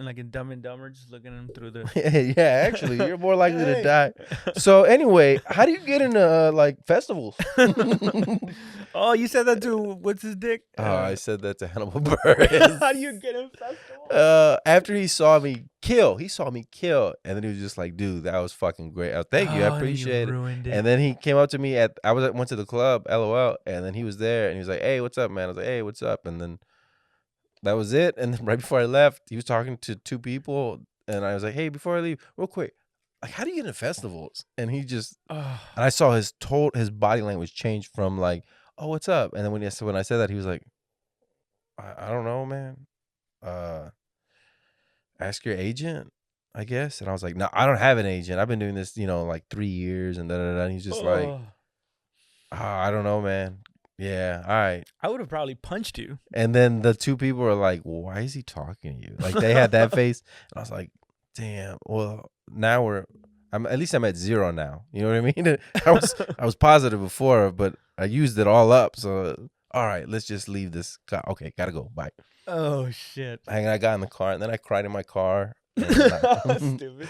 Speaker 1: Dumber, just looking at him through the.
Speaker 2: Yeah, actually, you're more likely to die. So anyway, how do you get into like festivals?
Speaker 1: Oh, you said that to what's his dick?
Speaker 2: I said that to Hannibal Buress.
Speaker 1: How do you get in festivals?
Speaker 2: After he saw me kill, and then he was just like, "Dude, that was fucking great. Thank you, I appreciate it." And then he came up to me went to the club, LOL, and then he was there, and he was like, "Hey, what's up, man?" I was like, "Hey, what's up?" And then that was it. And then right before I left, he was talking to 2 people, and I was like, "Hey, before I leave, real quick, like, how do you get into festivals?" And he just, and I saw his body language change from like, "Oh, what's up?" And then when I said that, he was like, I don't know, man. Ask your agent, I guess. And I was like, no, I don't have an agent. I've been doing this, like 3 years, and And he's just like, I don't know, man. Yeah, all right.
Speaker 1: I would have probably punched you.
Speaker 2: And then the 2 people were like, why is he talking to you? Like, they had that face. And I was like, damn. Well, now I'm at 0 now. You know what I mean? I was positive before, but I used it all up. So, all right, let's just leave this. Okay, gotta go. Bye.
Speaker 1: Oh, shit.
Speaker 2: And I got in the car, and then I cried in my car.
Speaker 1: Stupid.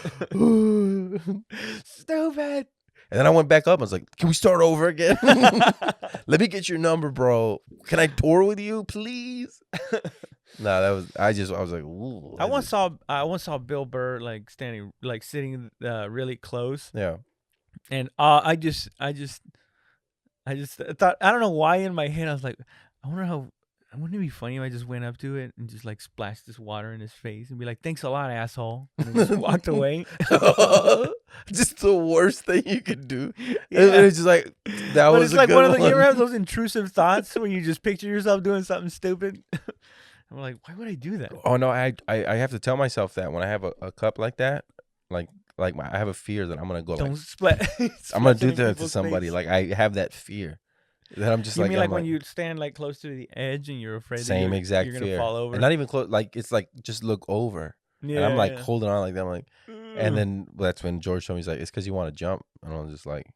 Speaker 1: Stupid.
Speaker 2: And then I went back up. I was like, can we start over again? Let me get your number, bro. Can I tour with you, please? No, I was like, ooh.
Speaker 1: I once saw Bill Burr sitting really close.
Speaker 2: Yeah.
Speaker 1: And I just thought, I don't know why in my head I was like, I wonder Wouldn't it be funny if I just went up to it and just like splashed this water in his face and be like, "Thanks a lot, asshole," and then just walked away?
Speaker 2: Just the worst thing you could do.
Speaker 1: Yeah.
Speaker 2: And it's just like that
Speaker 1: But
Speaker 2: was
Speaker 1: it's
Speaker 2: a
Speaker 1: like
Speaker 2: good
Speaker 1: one of the,
Speaker 2: one.
Speaker 1: you ever have those intrusive thoughts where you just picture yourself doing something stupid? I'm like, why would I do that?
Speaker 2: Oh no, I have to tell myself that when I have a cup like that, like I have a fear that I'm gonna go
Speaker 1: Don't
Speaker 2: like
Speaker 1: splat.
Speaker 2: I'm gonna
Speaker 1: splash it
Speaker 2: do
Speaker 1: in
Speaker 2: that to
Speaker 1: people's
Speaker 2: somebody.
Speaker 1: face.
Speaker 2: Like I have that fear that I'm just
Speaker 1: You
Speaker 2: like
Speaker 1: mean
Speaker 2: I'm
Speaker 1: like when you stand like close to the edge and you're afraid that
Speaker 2: same exact
Speaker 1: you're gonna
Speaker 2: fear,
Speaker 1: fall over?
Speaker 2: and not even close. Like it's like just look over, and I'm like
Speaker 1: Yeah.
Speaker 2: holding on like that. I'm like, and
Speaker 1: Ugh.
Speaker 2: then that's when George told me, he's like, it's because you want to jump, and I was just like.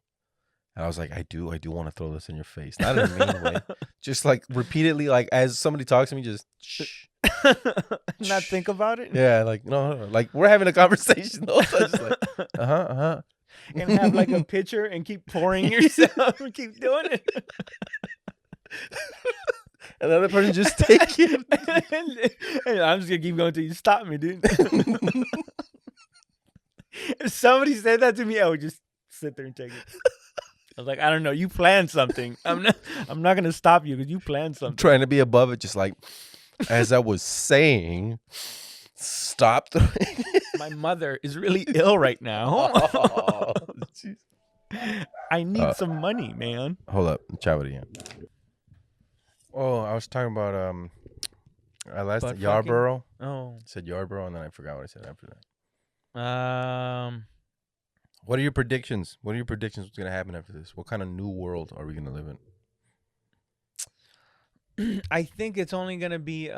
Speaker 2: And I was like, I do want to throw this in your face. Not in a mean way. Just like repeatedly, like as somebody talks to me, just shh.
Speaker 1: Not think about it.
Speaker 2: Yeah, like no, like we're having a conversation. Just like,
Speaker 1: And have like a pitcher and keep pouring yourself and keep doing it.
Speaker 2: And the other person just take it.
Speaker 1: And I'm just gonna keep going until you stop me, dude. If somebody said that to me, I would just sit there and take it. I was like, I don't know. You planned something. I'm not gonna stop you because you planned something.
Speaker 2: Trying to be above it, just like as I was saying, stop.
Speaker 1: My mother is really ill right now.
Speaker 2: Oh,
Speaker 1: I need some money, man.
Speaker 2: hold up, chat with it again. Oh, I was talking about I last
Speaker 1: Butt
Speaker 2: Yarborough.
Speaker 1: Oh.
Speaker 2: I said Yarborough, and then I forgot what I said after that. What are your predictions? What are your predictions? What's gonna happen after this? What kind of new world are we gonna live in?
Speaker 1: I think it's only gonna be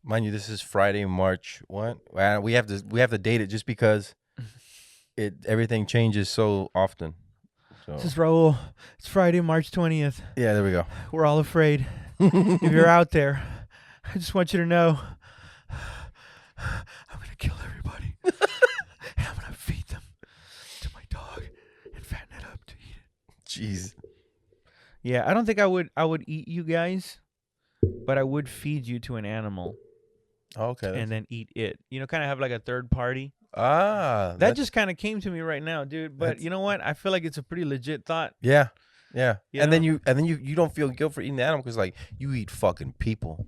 Speaker 2: Mind you, this is Friday, March what? We have to date it just because everything changes so often. So
Speaker 1: This is Raul. It's Friday, March 20th.
Speaker 2: yeah, there we go.
Speaker 1: We're all afraid. If you're out there, I just want you to know I'm gonna kill everybody. And I'm gonna feed them to my dog and fatten it up to eat it.
Speaker 2: Jeez.
Speaker 1: Yeah, I don't think I would eat you guys, but I would feed you to an animal
Speaker 2: Okay.
Speaker 1: and then eat it. You know, kind of have like a third party.
Speaker 2: That
Speaker 1: Just kind of came to me right now, dude. But you know what? I feel like it's a pretty legit thought.
Speaker 2: yeah.
Speaker 1: You
Speaker 2: And
Speaker 1: know?
Speaker 2: then you don't feel guilt for eating the animal because like you eat fucking people.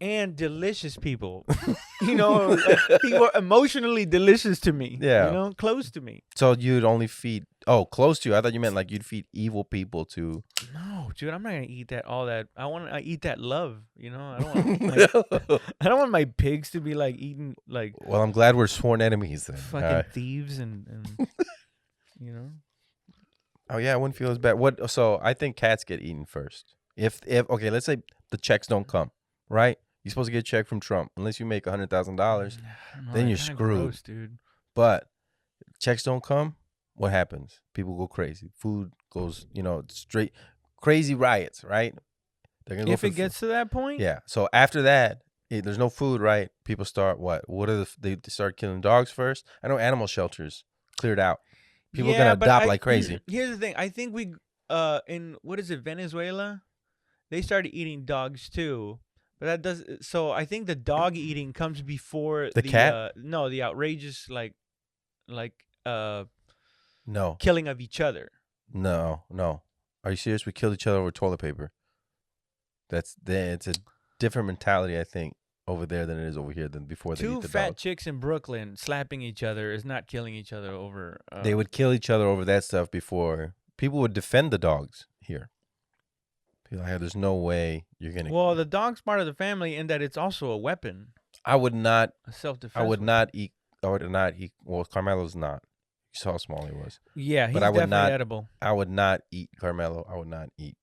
Speaker 1: And delicious people. You know, like, people are emotionally delicious to me.
Speaker 2: Yeah.
Speaker 1: You know, close to me.
Speaker 2: So you'd only feed close to you. I thought you meant like you'd feed evil people to.
Speaker 1: No, dude, I'm not gonna eat that. All that I eat that love. You know, I don't want my pigs to be like eating like
Speaker 2: Well, I'm glad we're sworn enemies then.
Speaker 1: fucking thieves and you know.
Speaker 2: Oh yeah, I wouldn't feel as bad. What? So I think cats get eaten first. If okay, let's say the checks don't come, right? You're supposed to get a check from Trump unless you make $100,000. Then you're screwed.
Speaker 1: Gross, dude.
Speaker 2: But checks don't come. What happens? People go crazy. Food goes, straight crazy riots, right? They're gonna go
Speaker 1: If
Speaker 2: for
Speaker 1: it gets to that point,
Speaker 2: yeah. So after that, there's no food, right? People start what? What are they start killing dogs first? I know animal shelters cleared out. People are gonna
Speaker 1: but
Speaker 2: adopt like crazy.
Speaker 1: Here's the thing. I think we in what is it, Venezuela? They started eating dogs too. But that does so I think the dog eating comes before
Speaker 2: The cat?
Speaker 1: No, the outrageous like
Speaker 2: No.
Speaker 1: killing of each other.
Speaker 2: No. Are you serious? We killed each other over toilet paper. It's a different mentality, I think, over there than it is over here than before they eat
Speaker 1: Two
Speaker 2: the
Speaker 1: fat
Speaker 2: dog.
Speaker 1: chicks in Brooklyn slapping each other is not killing each other over.
Speaker 2: They would kill each other over that stuff before. People would defend the dogs here. People like, there's no way you're gonna.
Speaker 1: Well, the dog's part of the family in that it's also a weapon.
Speaker 2: I would not.
Speaker 1: A self-defense.
Speaker 2: I would
Speaker 1: weapon.
Speaker 2: not eat. I would not eat. Well, Carmelo's not. You saw how small he was.
Speaker 1: Yeah, he's
Speaker 2: But I would
Speaker 1: definitely
Speaker 2: not-
Speaker 1: edible.
Speaker 2: I would not eat Carmelo. I would not eat.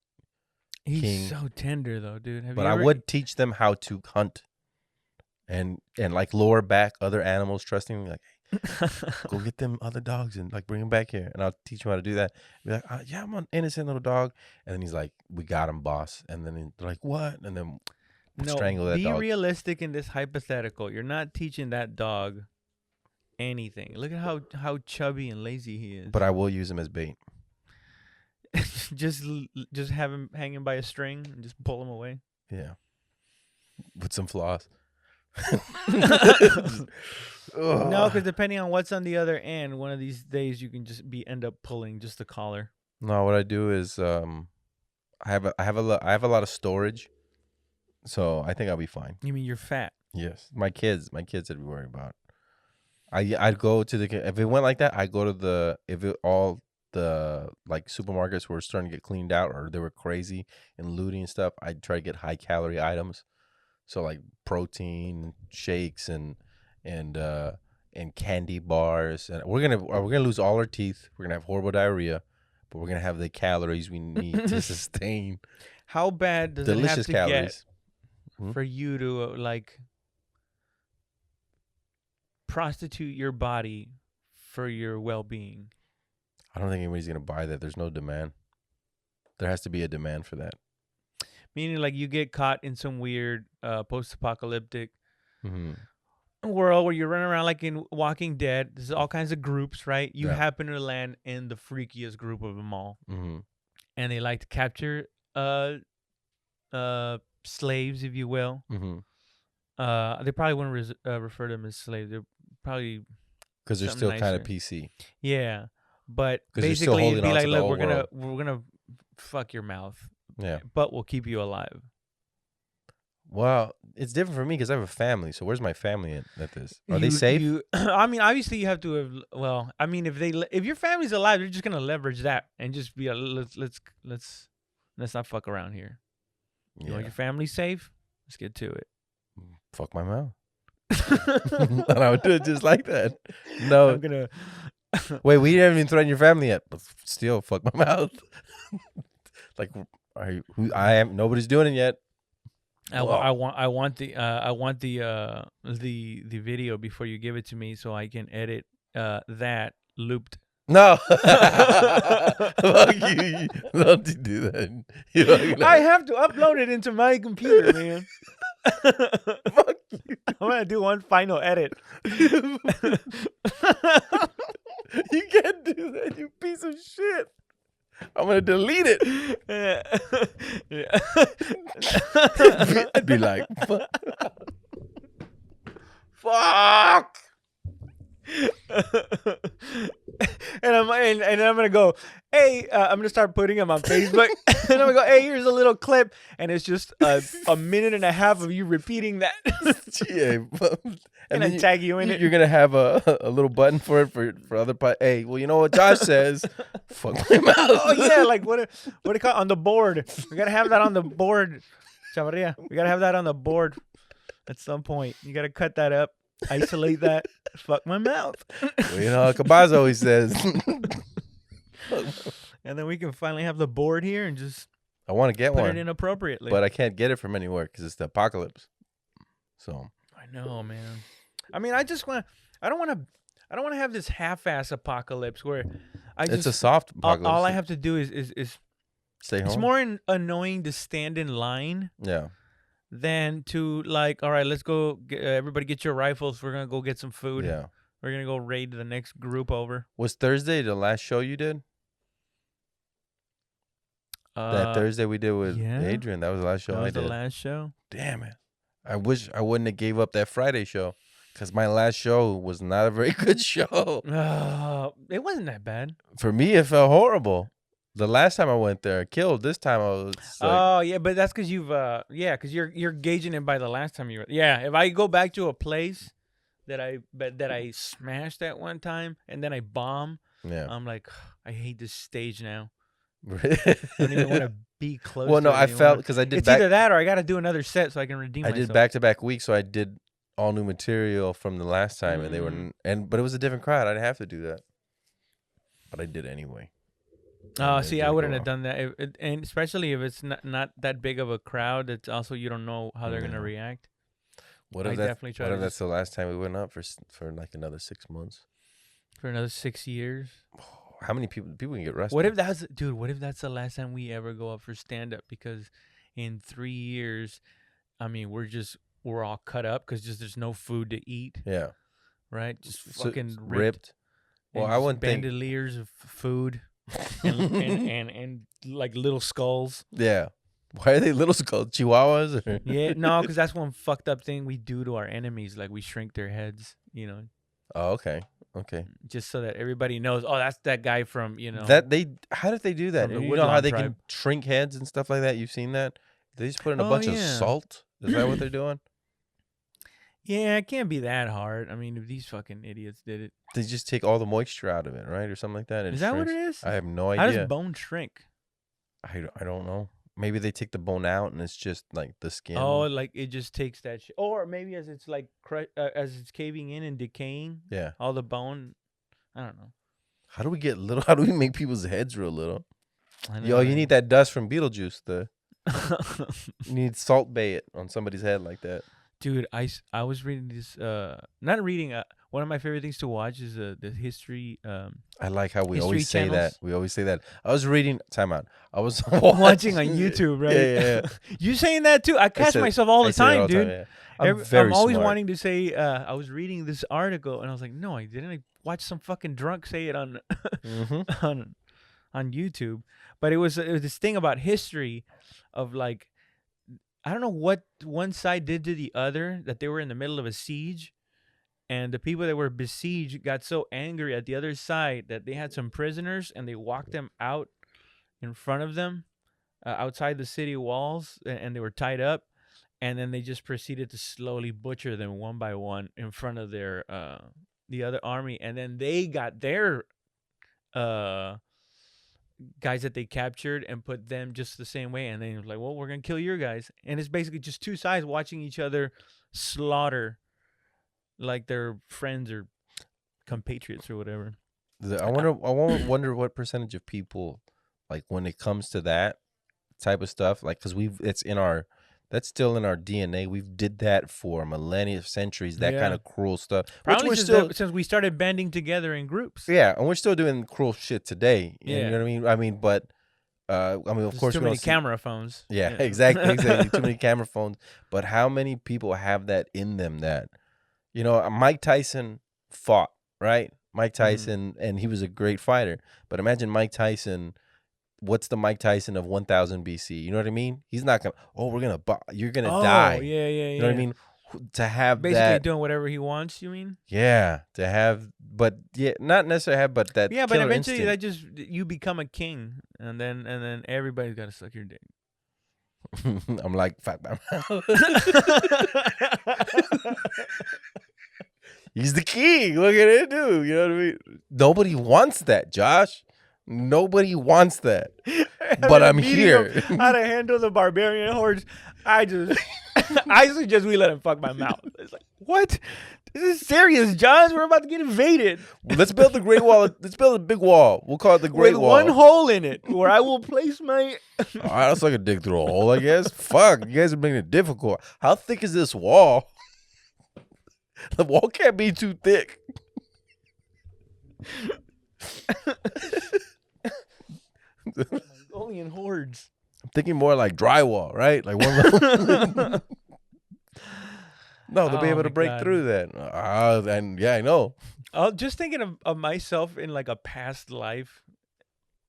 Speaker 1: He's
Speaker 2: King.
Speaker 1: so tender though, dude.
Speaker 2: But I would teach them how to hunt, and like lure back other animals, trusting me, like, hey, go get them other dogs and like bring them back here, and I'll teach him how to do that. Be like, yeah, I'm an innocent little dog, and then he's like, we got him, boss, and then they're like, what? And then strangle that
Speaker 1: be
Speaker 2: dog.
Speaker 1: realistic in this hypothetical. You're not teaching that dog anything. Look at how chubby and lazy he is.
Speaker 2: But I will use him as bait.
Speaker 1: just have him hanging by a string and just pull him away.
Speaker 2: Yeah, with some flaws.
Speaker 1: No, because depending on what's on the other end, one of these days you can just end up pulling just the collar.
Speaker 2: No, what I do is I have a lot of storage. So I think I'll be fine.
Speaker 1: You mean you're fat?
Speaker 2: Yes, my kids I'd be worried about. I'd go to the if it went like that, I go to all the like supermarkets were starting to get cleaned out or they were crazy and looting and stuff. I'd try to get high calorie items, so like protein shakes and and candy bars. And we're gonna lose all our teeth. We're gonna have horrible diarrhea, but we're gonna have the calories we need to sustain
Speaker 1: How bad does it have
Speaker 2: delicious
Speaker 1: to
Speaker 2: calories.
Speaker 1: get for you to like prostitute your body for your well-being?
Speaker 2: I don't think anybody's gonna buy that. There's no demand. There has to be a demand for that.
Speaker 1: Meaning, like, you get caught in some weird post-apocalyptic
Speaker 2: Mm-hmm.
Speaker 1: world where you're running around like in Walking Dead. There's all kinds of groups, right? You
Speaker 2: Yeah.
Speaker 1: happen to land in the freakiest group of them all,
Speaker 2: Mm-hmm.
Speaker 1: and they like to capture slaves, if you will.
Speaker 2: Mm-hmm.
Speaker 1: They probably wouldn't refer to them as slaves. They're probably
Speaker 2: Because they're
Speaker 1: something
Speaker 2: still kind of
Speaker 1: nicer.
Speaker 2: PC.
Speaker 1: Yeah, but
Speaker 2: 'Cause they're still
Speaker 1: basically it'd
Speaker 2: holding
Speaker 1: be
Speaker 2: on
Speaker 1: like,
Speaker 2: to the
Speaker 1: look,
Speaker 2: old
Speaker 1: we're gonna fuck your mouth,
Speaker 2: Yeah.
Speaker 1: but we'll keep you alive.
Speaker 2: Well, it's different for me because I have a family. So where's my family at this? Are they safe?
Speaker 1: I mean, obviously you have to have. Well, I mean, if your family's alive, they're just gonna leverage that and just be like, let's not fuck around here. You know,
Speaker 2: Yeah.
Speaker 1: your family's safe. Let's get to it.
Speaker 2: Fuck my mouth. And I would do it just like that. No.
Speaker 1: I'm gonna.
Speaker 2: Wait, we didn't even threaten your family yet, but still, fuck my mouth. Like, nobody's doing it yet.
Speaker 1: I want the video before you give it to me so I can edit that looped.
Speaker 2: No. Fuck you. Don't do that.
Speaker 1: I have to upload it into my computer, man.
Speaker 2: Fuck you.
Speaker 1: I'm gonna do one final edit.
Speaker 2: You can't do that, you piece of shit. I'm gonna delete it.
Speaker 1: Yeah.
Speaker 2: I'd be like, fuck.
Speaker 1: And I'm gonna go, hey, I'm gonna start putting them on Facebook, and I'm gonna go, hey, here's a little clip, and it's just a minute and a half of you repeating that,
Speaker 2: Yeah,
Speaker 1: and then tag you in it.
Speaker 2: You're gonna have a little button for it for other Hey, well, you know what Josh says? Fuck my mouth.
Speaker 1: Oh yeah, like what it call on the board? We gotta have that on the board, Chavarria. We gotta have that on the board at some point. You gotta cut that up, isolate that. Fuck my mouth.
Speaker 2: Well, you know how Cabaza always says.
Speaker 1: And then we can finally have the board here and just
Speaker 2: I want to get
Speaker 1: put
Speaker 2: one,
Speaker 1: it in appropriately.
Speaker 2: but I can't get it from anywhere because it's the apocalypse. So
Speaker 1: I know, man. I mean, I don't want to have this half-ass apocalypse where
Speaker 2: it's a soft apocalypse.
Speaker 1: all I have to do is
Speaker 2: Stay home.
Speaker 1: it's more annoying to stand in line
Speaker 2: Yeah.
Speaker 1: than to like, all right, let's go. Everybody get your rifles. We're gonna go get some food.
Speaker 2: Yeah.
Speaker 1: We're gonna go raid the next group over.
Speaker 2: Was Thursday the last show you did? That Thursday we did with
Speaker 1: yeah.
Speaker 2: Adrian. That was the last show
Speaker 1: That was
Speaker 2: I did.
Speaker 1: the last show.
Speaker 2: Damn it. I wish I wouldn't have gave up that Friday show because my last show was not a very good show.
Speaker 1: It wasn't that bad.
Speaker 2: For me, it felt horrible. The last time I went there, I killed. This time I was like,
Speaker 1: Oh yeah, but that's because because you're gauging it by the last time you were. Yeah, if I go back to a place that I smashed at one time and then I bomb,
Speaker 2: yeah.
Speaker 1: I'm like, I hate this stage now.
Speaker 2: I
Speaker 1: I don't even want to be close.
Speaker 2: Well, no,
Speaker 1: to it
Speaker 2: I
Speaker 1: anymore.
Speaker 2: felt because I did
Speaker 1: It's
Speaker 2: back.
Speaker 1: either that or I got to do another set so I can redeem
Speaker 2: I
Speaker 1: myself.
Speaker 2: did back-to-back weeks, so I did all new material from the last time, and they were but it was a different crowd. I didn't have to do that, but I did anyway.
Speaker 1: Oh,
Speaker 2: It
Speaker 1: see,
Speaker 2: did
Speaker 1: I
Speaker 2: go
Speaker 1: wouldn't have
Speaker 2: well.
Speaker 1: done that, and especially if it's not that big of a crowd. It's also you don't know how they're
Speaker 2: Yeah.
Speaker 1: gonna react.
Speaker 2: What
Speaker 1: I
Speaker 2: if that?
Speaker 1: definitely try
Speaker 2: What
Speaker 1: to
Speaker 2: if that's
Speaker 1: just-
Speaker 2: the last time we went up for like another 6 months?
Speaker 1: For another 6 years.
Speaker 2: How many people can get arrested?
Speaker 1: What if that's the last time we ever go up for stand up? Because in 3 years, I mean, we're all cut up because there's no food to eat,
Speaker 2: Yeah,
Speaker 1: right? Just
Speaker 2: So-
Speaker 1: fucking ripped.
Speaker 2: ripped. Well,
Speaker 1: and
Speaker 2: I
Speaker 1: just
Speaker 2: wouldn't think.
Speaker 1: bandoliers of food and like little skulls.
Speaker 2: Yeah. Why are they little skulls? Chihuahuas? Or?
Speaker 1: Yeah, no, because that's one fucked up thing we do to our enemies. Like we shrink their heads,
Speaker 2: Oh, okay. Okay.
Speaker 1: just so that everybody knows. Oh, that's that guy from
Speaker 2: How did they do that?
Speaker 1: From the
Speaker 2: You know how
Speaker 1: Woodlawn
Speaker 2: they
Speaker 1: tribe.
Speaker 2: can shrink heads and stuff like that? You've seen that? They just put in a
Speaker 1: Oh
Speaker 2: bunch of
Speaker 1: yeah.
Speaker 2: salt. Is that what they're doing?
Speaker 1: Yeah, it can't be that hard. I mean, if these fucking idiots did it.
Speaker 2: They just take all the moisture out of it, right, or something like that. It
Speaker 1: Is that what
Speaker 2: shrinks.
Speaker 1: it is?
Speaker 2: I have no
Speaker 1: How does
Speaker 2: idea.
Speaker 1: bone shrink?
Speaker 2: I don't know. Maybe they take the bone out and it's just like the skin.
Speaker 1: Oh, like it just takes that shit. Or maybe as it's like as it's caving in and decaying,
Speaker 2: Yeah.
Speaker 1: all the bone. I don't know.
Speaker 2: How do we get little? How do we make people's heads real little?
Speaker 1: I know,
Speaker 2: Yo, you
Speaker 1: right?
Speaker 2: need that dust from Beetlejuice. You need Salt Bay it on somebody's head like that.
Speaker 1: Dude, I was reading this. Not reading. One of my favorite things to watch is the history.
Speaker 2: I like how we
Speaker 1: History
Speaker 2: always say that.
Speaker 1: channels.
Speaker 2: We always say that. I was reading. Time out. I was
Speaker 1: Watching on YouTube, right?
Speaker 2: Yeah.
Speaker 1: You saying that too? I catch
Speaker 2: said-
Speaker 1: myself all
Speaker 2: I
Speaker 1: the
Speaker 2: say it
Speaker 1: time,
Speaker 2: all the
Speaker 1: dude.
Speaker 2: yeah. I'm
Speaker 1: always
Speaker 2: smart.
Speaker 1: wanting to say. I was reading this article and I was like, no, I didn't. I watched some fucking drunk say it on
Speaker 2: Mm-hmm.
Speaker 1: on YouTube. But it was this thing about history, of like, I don't know what one side did to the other, that they were in the middle of a siege, and the people that were besieged got so angry at the other side that they had some prisoners and they walked them out in front of them, outside the city walls, and they were tied up, and then they just proceeded to slowly butcher them one by one in front of their the other army, and then they got their guys that they captured and put them just the same way, and then it was like, well, we're gonna kill your guys, and it's basically just two sides watching each other slaughter like their friends or compatriots or whatever.
Speaker 2: I wonder what percentage of people, like when it comes to that type of stuff, like because that's still in our DNA. We've did that for millennia, centuries. That kind
Speaker 1: Yeah.
Speaker 2: of cruel stuff.
Speaker 1: Probably
Speaker 2: Which we're still,
Speaker 1: since we started banding together in groups.
Speaker 2: yeah, and we're still doing cruel shit today.
Speaker 1: Yeah.
Speaker 2: You know what I mean? I mean, but of
Speaker 1: There's
Speaker 2: course,
Speaker 1: too
Speaker 2: we
Speaker 1: many
Speaker 2: don't see.
Speaker 1: camera phones.
Speaker 2: Yeah, exactly. Too many camera phones. But how many people have that in them? That Mike Tyson fought, right? Mike Tyson, and he was a great fighter. But imagine Mike Tyson. What's the Mike Tyson of 1000 BC? You know what I mean? He's not gonna. Oh, you're gonna die.
Speaker 1: Yeah.
Speaker 2: You know what I mean? To have
Speaker 1: Basically
Speaker 2: that,
Speaker 1: doing whatever he wants. You mean?
Speaker 2: yeah. To have, but yeah, not necessarily have, but that.
Speaker 1: Yeah, but
Speaker 2: killer
Speaker 1: eventually
Speaker 2: instinct.
Speaker 1: you become a king, and then everybody's got to suck your dick.
Speaker 2: I'm like, fuck my mouth. He's the king. Look at it, dude. You know what I mean? Nobody wants that, Josh. Nobody wants that. But I'm here.
Speaker 1: How to handle the barbarian hordes? I suggest we let him fuck my mouth. It's like, what? This is serious, Josh. We're about to get invaded.
Speaker 2: Let's build the Great Wall. Let's build a big wall. We'll call it the Great
Speaker 1: With
Speaker 2: Wall.
Speaker 1: one hole in it where I will place my.
Speaker 2: All right, let's like a dig through a hole, I guess. Fuck, you guys are making it difficult. How thick is this wall? The wall can't be too thick.
Speaker 1: Mongolian hordes.
Speaker 2: I'm thinking more like drywall, right? Like one. No, they'll be
Speaker 1: Oh
Speaker 2: able to
Speaker 1: my
Speaker 2: break
Speaker 1: God.
Speaker 2: through that. And yeah, I know.
Speaker 1: Just thinking of myself in like a past life.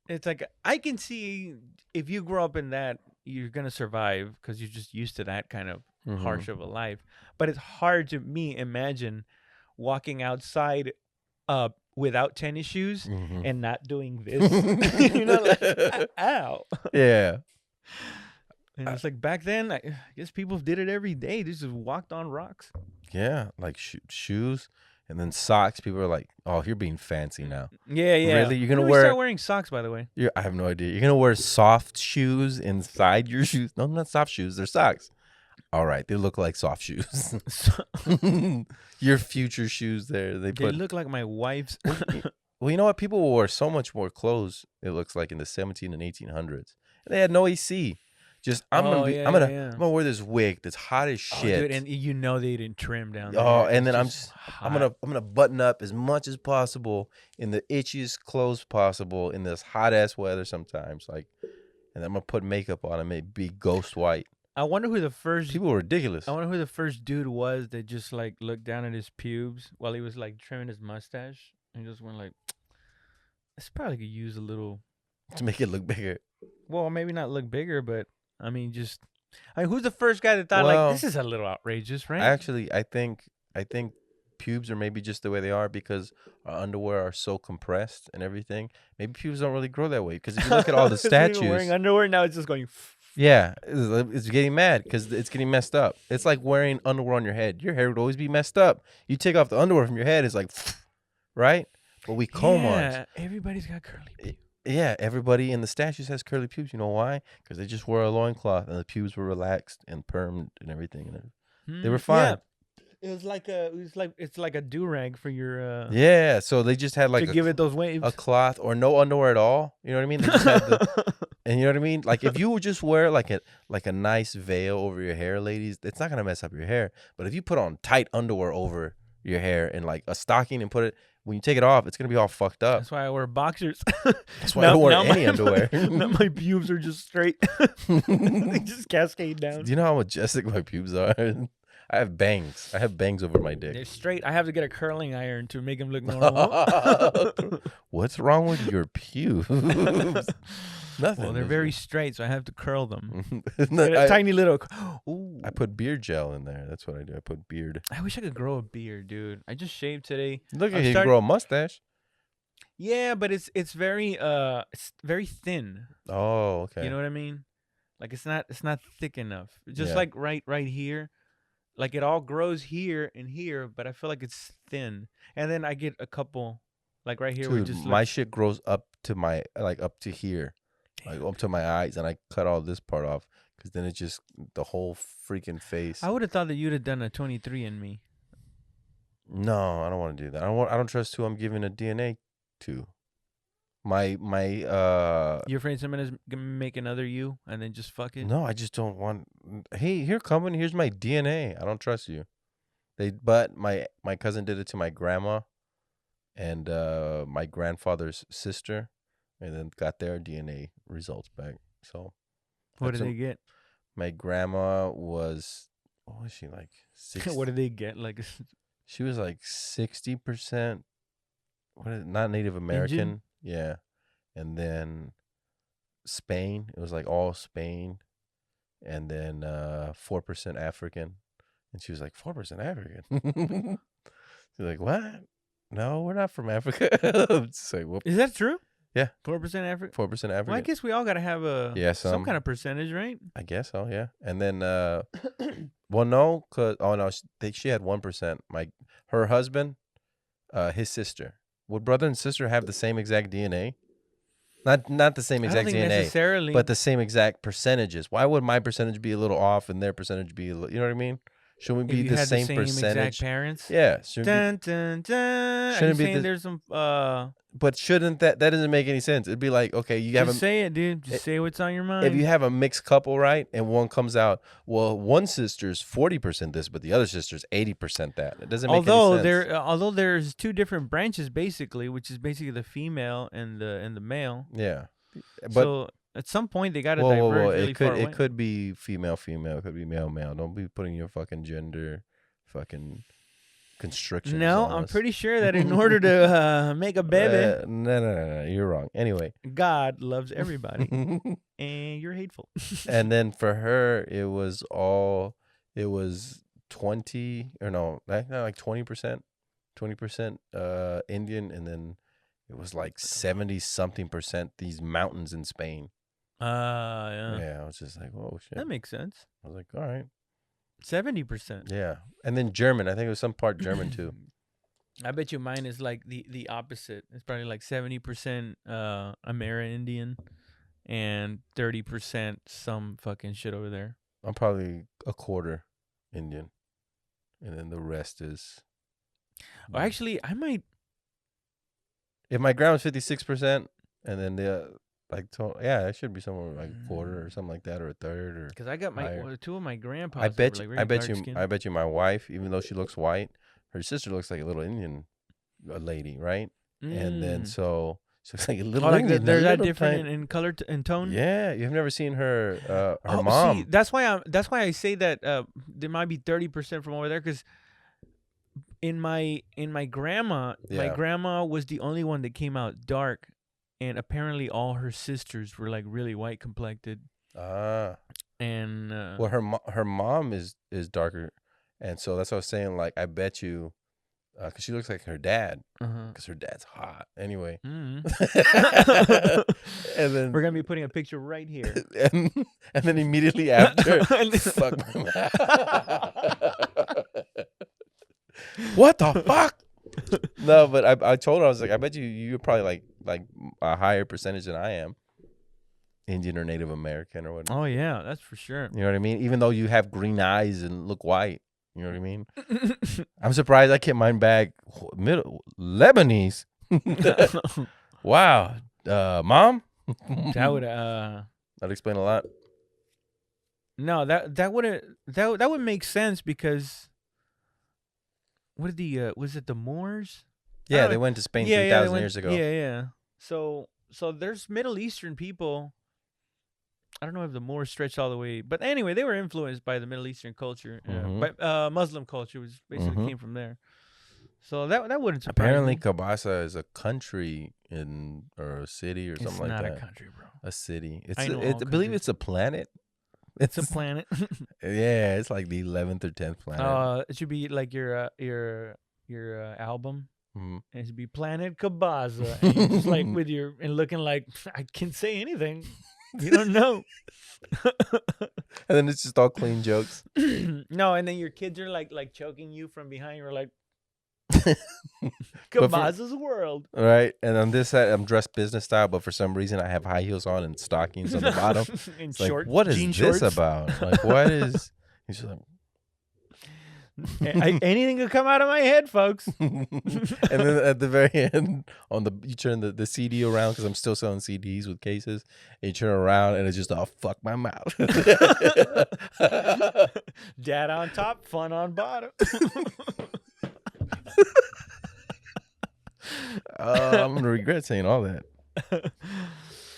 Speaker 1: It's like I can see if you grow up in that, you're gonna survive because you're just used to that kind of
Speaker 2: Mhm.
Speaker 1: harsh of a life. But it's hard to me imagine walking outside without tennis shoes
Speaker 2: Mhm.
Speaker 1: and not doing this. You know, like, ow.
Speaker 2: Yeah.
Speaker 1: And it's like back then, I guess people did it every day. They just walked on rocks.
Speaker 2: Yeah, like shoes and then socks. People are like, "Oh, you're being fancy now."
Speaker 1: Yeah.
Speaker 2: Really? You're gonna
Speaker 1: When did we
Speaker 2: wear-
Speaker 1: start wearing socks, by the way?
Speaker 2: I have no idea. You're gonna wear soft shoes inside your shoes? No, not soft shoes. They're socks. All right, they look like soft shoes. Your future shoes there. They
Speaker 1: They
Speaker 2: put.
Speaker 1: look like my wife's.
Speaker 2: Well, you know what? People wore so much more clothes. It looks like in the 17 and 1800s, and they had no AC. Just I'm gonna wear this wig that's hot as
Speaker 1: Oh,
Speaker 2: shit.
Speaker 1: dude, and you know they didn't trim down there.
Speaker 2: Oh, and
Speaker 1: It's
Speaker 2: then I'm
Speaker 1: hot.
Speaker 2: gonna button up as much as possible in the itchiest clothes possible in this hot ass weather sometimes. Like, and I'm gonna put makeup on and maybe be ghost white.
Speaker 1: I wonder who the first.
Speaker 2: People were ridiculous.
Speaker 1: I wonder who the first dude was that just like looked down at his pubes while he was like trimming his mustache and just went like, "This probably could use a little."
Speaker 2: To make it look bigger.
Speaker 1: Well, maybe not look bigger, but I mean, who's the first guy that thought
Speaker 2: Well,
Speaker 1: like this is a little outrageous, right?
Speaker 2: Actually, I think pubes are maybe just the way they are because our underwear are so compressed and everything. Maybe pubes don't really grow that way. Because if you look at all the
Speaker 1: Because we were
Speaker 2: statues,
Speaker 1: wearing underwear, now it's just going.
Speaker 2: Yeah, it's getting mad because it's getting messed up. It's like wearing underwear on your head. Your hair would always be messed up. You take off the underwear from your head, it's like, right? But we comb ours.
Speaker 1: Yeah, everybody's got curly
Speaker 2: I-
Speaker 1: pubes.
Speaker 2: Yeah, everybody in the statues has curly pubes. You know why? Because they just wore a loincloth and the pubes were relaxed and permed and everything. And they were
Speaker 1: Yeah,
Speaker 2: fine.
Speaker 1: it's like a do rag for your
Speaker 2: Yeah, so they just had
Speaker 1: to
Speaker 2: like
Speaker 1: give it those
Speaker 2: a
Speaker 1: waves.
Speaker 2: cloth or no underwear at all. You know what I mean? They just had the, and you know what I mean? Like if you would just wear like a nice veil over your hair, ladies, it's not gonna mess up your hair. But if you put on tight underwear over your hair and like a stocking and put it when you take it off, it's gonna be all fucked up.
Speaker 1: That's why I wear boxers.
Speaker 2: That's why I don't wear any underwear.
Speaker 1: Now my pubes are just straight. They just cascade down.
Speaker 2: Do you know how majestic my pubes are? I have bangs. I have bangs over my
Speaker 1: They're
Speaker 2: dick.
Speaker 1: straight. I have to get a curling iron to make them look normal.
Speaker 2: What's wrong with your pubes? Nothing.
Speaker 1: Well, they're very straight, so I have to curl them.
Speaker 2: No,
Speaker 1: Get a tiny little. Ooh.
Speaker 2: I put beard gel in there. That's what I do. I put beard.
Speaker 1: I wish I could grow a beard, dude. I just shaved today.
Speaker 2: Look
Speaker 1: I'm
Speaker 2: at you
Speaker 1: starting-
Speaker 2: grow a mustache.
Speaker 1: Yeah, but it's very thin.
Speaker 2: Oh, okay.
Speaker 1: You know what I mean? Like it's not thick enough. Just
Speaker 2: Yeah.
Speaker 1: like right here. Like it all grows here and here, but I feel like it's thin. And then I get a couple like right here where it
Speaker 2: Dude,
Speaker 1: just
Speaker 2: my
Speaker 1: looks,
Speaker 2: shit grows up to my up to here, like up to my eyes, and I cut all this part off because then it's just the whole freaking face.
Speaker 1: I would have thought that you'd have done a 23 in me.
Speaker 2: No, I don't want to do that. I don't trust who I'm giving a DNA to. My
Speaker 1: You're afraid somebody's gonna make another you and then just fuck it?
Speaker 2: No, I just don't want. Hey, here, coming. Here's my DNA. I don't trust you. But my cousin did it to my grandma, and my grandfather's sister, and then got their DNA results back. So,
Speaker 1: What did
Speaker 2: that's
Speaker 1: they get?
Speaker 2: my grandma was, what was she like?
Speaker 1: What did they get? Like
Speaker 2: She was like 60%. Not Native American?
Speaker 1: Indian?
Speaker 2: Yeah, and then Spain. It was like all Spain, and then 4% African. And she was like, 4% African. She's like, what? No, we're not from Africa. I'm just like, whoop.
Speaker 1: is that true?
Speaker 2: Yeah.
Speaker 1: 4% African.
Speaker 2: 4% African.
Speaker 1: Well, I guess we all gotta have some
Speaker 2: some.
Speaker 1: kind of percentage, right?
Speaker 2: I guess so, yeah. And then, well, no, she had 1%. Her husband, his sister. Would brother and sister have the same exact DNA? Not the same
Speaker 1: I don't
Speaker 2: exact
Speaker 1: think
Speaker 2: DNA,
Speaker 1: necessarily.
Speaker 2: but the same exact percentages. Why would my percentage be a little off and their percentage be, you know what I mean? Shouldn't we
Speaker 1: if
Speaker 2: be
Speaker 1: you
Speaker 2: the
Speaker 1: had
Speaker 2: same
Speaker 1: the same
Speaker 2: percentage?
Speaker 1: exact parents.
Speaker 2: Yeah, shouldn't
Speaker 1: Dun, dun, dun. Are you
Speaker 2: Shouldn't be
Speaker 1: saying
Speaker 2: the-
Speaker 1: there's some
Speaker 2: but shouldn't that doesn't make any sense? It'd be like, okay, you have
Speaker 1: just say it, dude. Just say what's on your mind.
Speaker 2: if you have a mixed couple, right, and one comes out, well, one sister's 40% this, but the other sister's 80% that. It doesn't make any sense.
Speaker 1: although there's two different branches basically, which is basically the female and the male.
Speaker 2: Yeah, but
Speaker 1: So at some point they got to diverge really far away.
Speaker 2: it could be female, it could be male, male. Don't be putting your fucking gender, fucking constrictions.
Speaker 1: No,
Speaker 2: on
Speaker 1: I'm
Speaker 2: us.
Speaker 1: pretty sure that in order to make a baby,
Speaker 2: No, you're wrong. Anyway,
Speaker 1: God loves everybody, and you're hateful.
Speaker 2: and then for her, it was 20 or no, like 20%, 20% Indian, and then it was like 70 something percent these mountains in Spain.
Speaker 1: Yeah.
Speaker 2: Yeah, I was just like, whoa, shit.
Speaker 1: That makes sense.
Speaker 2: I was like, all right.
Speaker 1: 70%.
Speaker 2: Yeah. And then German. I think it was some part German too.
Speaker 1: I bet you mine is like the opposite. It's probably like 70% Amerindian and 30% some fucking shit over there.
Speaker 2: I'm probably a quarter Indian. And then the rest is.
Speaker 1: Or actually, I might.
Speaker 2: If my grandma's 56%, and then it should be somewhere like a quarter or something like that, or a third, or.
Speaker 1: Because I got
Speaker 2: higher.
Speaker 1: two of my grandpas.
Speaker 2: I bet
Speaker 1: that
Speaker 2: you.
Speaker 1: were, like,
Speaker 2: I
Speaker 1: very
Speaker 2: bet you.
Speaker 1: dark-skinned.
Speaker 2: I bet you. My wife, even though she looks white, her sister looks like a little Indian lady, right? And then
Speaker 1: Mm.
Speaker 2: so she looks like a little
Speaker 1: Oh, like
Speaker 2: Indian.
Speaker 1: they're that
Speaker 2: little
Speaker 1: different
Speaker 2: tiny-
Speaker 1: in color and tone.
Speaker 2: Yeah, you've never seen her. Her
Speaker 1: Oh,
Speaker 2: mom.
Speaker 1: See, that's why I say that there might be 30% from over there because in my grandma, my
Speaker 2: Yeah.
Speaker 1: grandma was the only one that came out dark, and apparently all her sisters were like really white complected. And
Speaker 2: Well, her mom is darker, and so that's what I was saying. Like, I bet you, because she looks like her dad.
Speaker 1: Uh-huh.
Speaker 2: Because her dad's hot. Anyway.
Speaker 1: Mm.
Speaker 2: And then
Speaker 1: We're gonna be putting a picture right here.
Speaker 2: and then immediately after, fuck my mouth. What the fuck? No, but I told her, I was like, I bet you're probably like a higher percentage than I am, Indian or Native American or whatnot.
Speaker 1: Oh yeah, that's for sure.
Speaker 2: You know what I mean? Even though you have green eyes and look white, you know what I mean? I'm surprised I kept mine back. Middle Lebanese. Wow, mom.
Speaker 1: That would
Speaker 2: That'd explain a lot.
Speaker 1: no, that would make sense because what did the was it the Moors?
Speaker 2: Yeah,
Speaker 1: Oh,
Speaker 2: they went to Spain
Speaker 1: yeah,
Speaker 2: 3,000 years ago.
Speaker 1: Yeah. So there's Middle Eastern people. I don't know if the Moors stretched all the way, but anyway, they were influenced by the Middle Eastern culture.
Speaker 2: Mhm.
Speaker 1: By Muslim culture, which basically
Speaker 2: Mhm.
Speaker 1: came from there. So that wouldn't surprise
Speaker 2: Apparently,
Speaker 1: me.
Speaker 2: Cabaza is a country or a city or
Speaker 1: It's
Speaker 2: something like
Speaker 1: not
Speaker 2: that.
Speaker 1: a country, bro.
Speaker 2: A city.
Speaker 1: I know
Speaker 2: I
Speaker 1: all
Speaker 2: believe
Speaker 1: countries.
Speaker 2: it's a planet.
Speaker 1: It's a planet.
Speaker 2: Yeah, it's like the 11th or 10th planet.
Speaker 1: It should be like your album.
Speaker 2: Mhm.
Speaker 1: And it should be Planet Cabaza. And you're just like with your and looking like I can't say anything. You don't know.
Speaker 2: And then it's just all clean jokes.
Speaker 1: No, and then your kids are like choking you from behind. You're like
Speaker 2: But for-
Speaker 1: Cabaza's world.
Speaker 2: Right, and on this side, I'm dressed business style, but for some reason, I have high heels on and stockings on the bottom.
Speaker 1: In
Speaker 2: It's like,
Speaker 1: short,
Speaker 2: what is
Speaker 1: jean
Speaker 2: this
Speaker 1: shorts.
Speaker 2: about? Like, what is? He's just like,
Speaker 1: Anything could come out of my head, folks.
Speaker 2: and then at the very end, you turn the CD around because I'm still selling CDs with cases, and you turn around and it's just all fuck my mouth.
Speaker 1: Dad on top, fun on bottom.
Speaker 2: I'm gonna regret saying all that.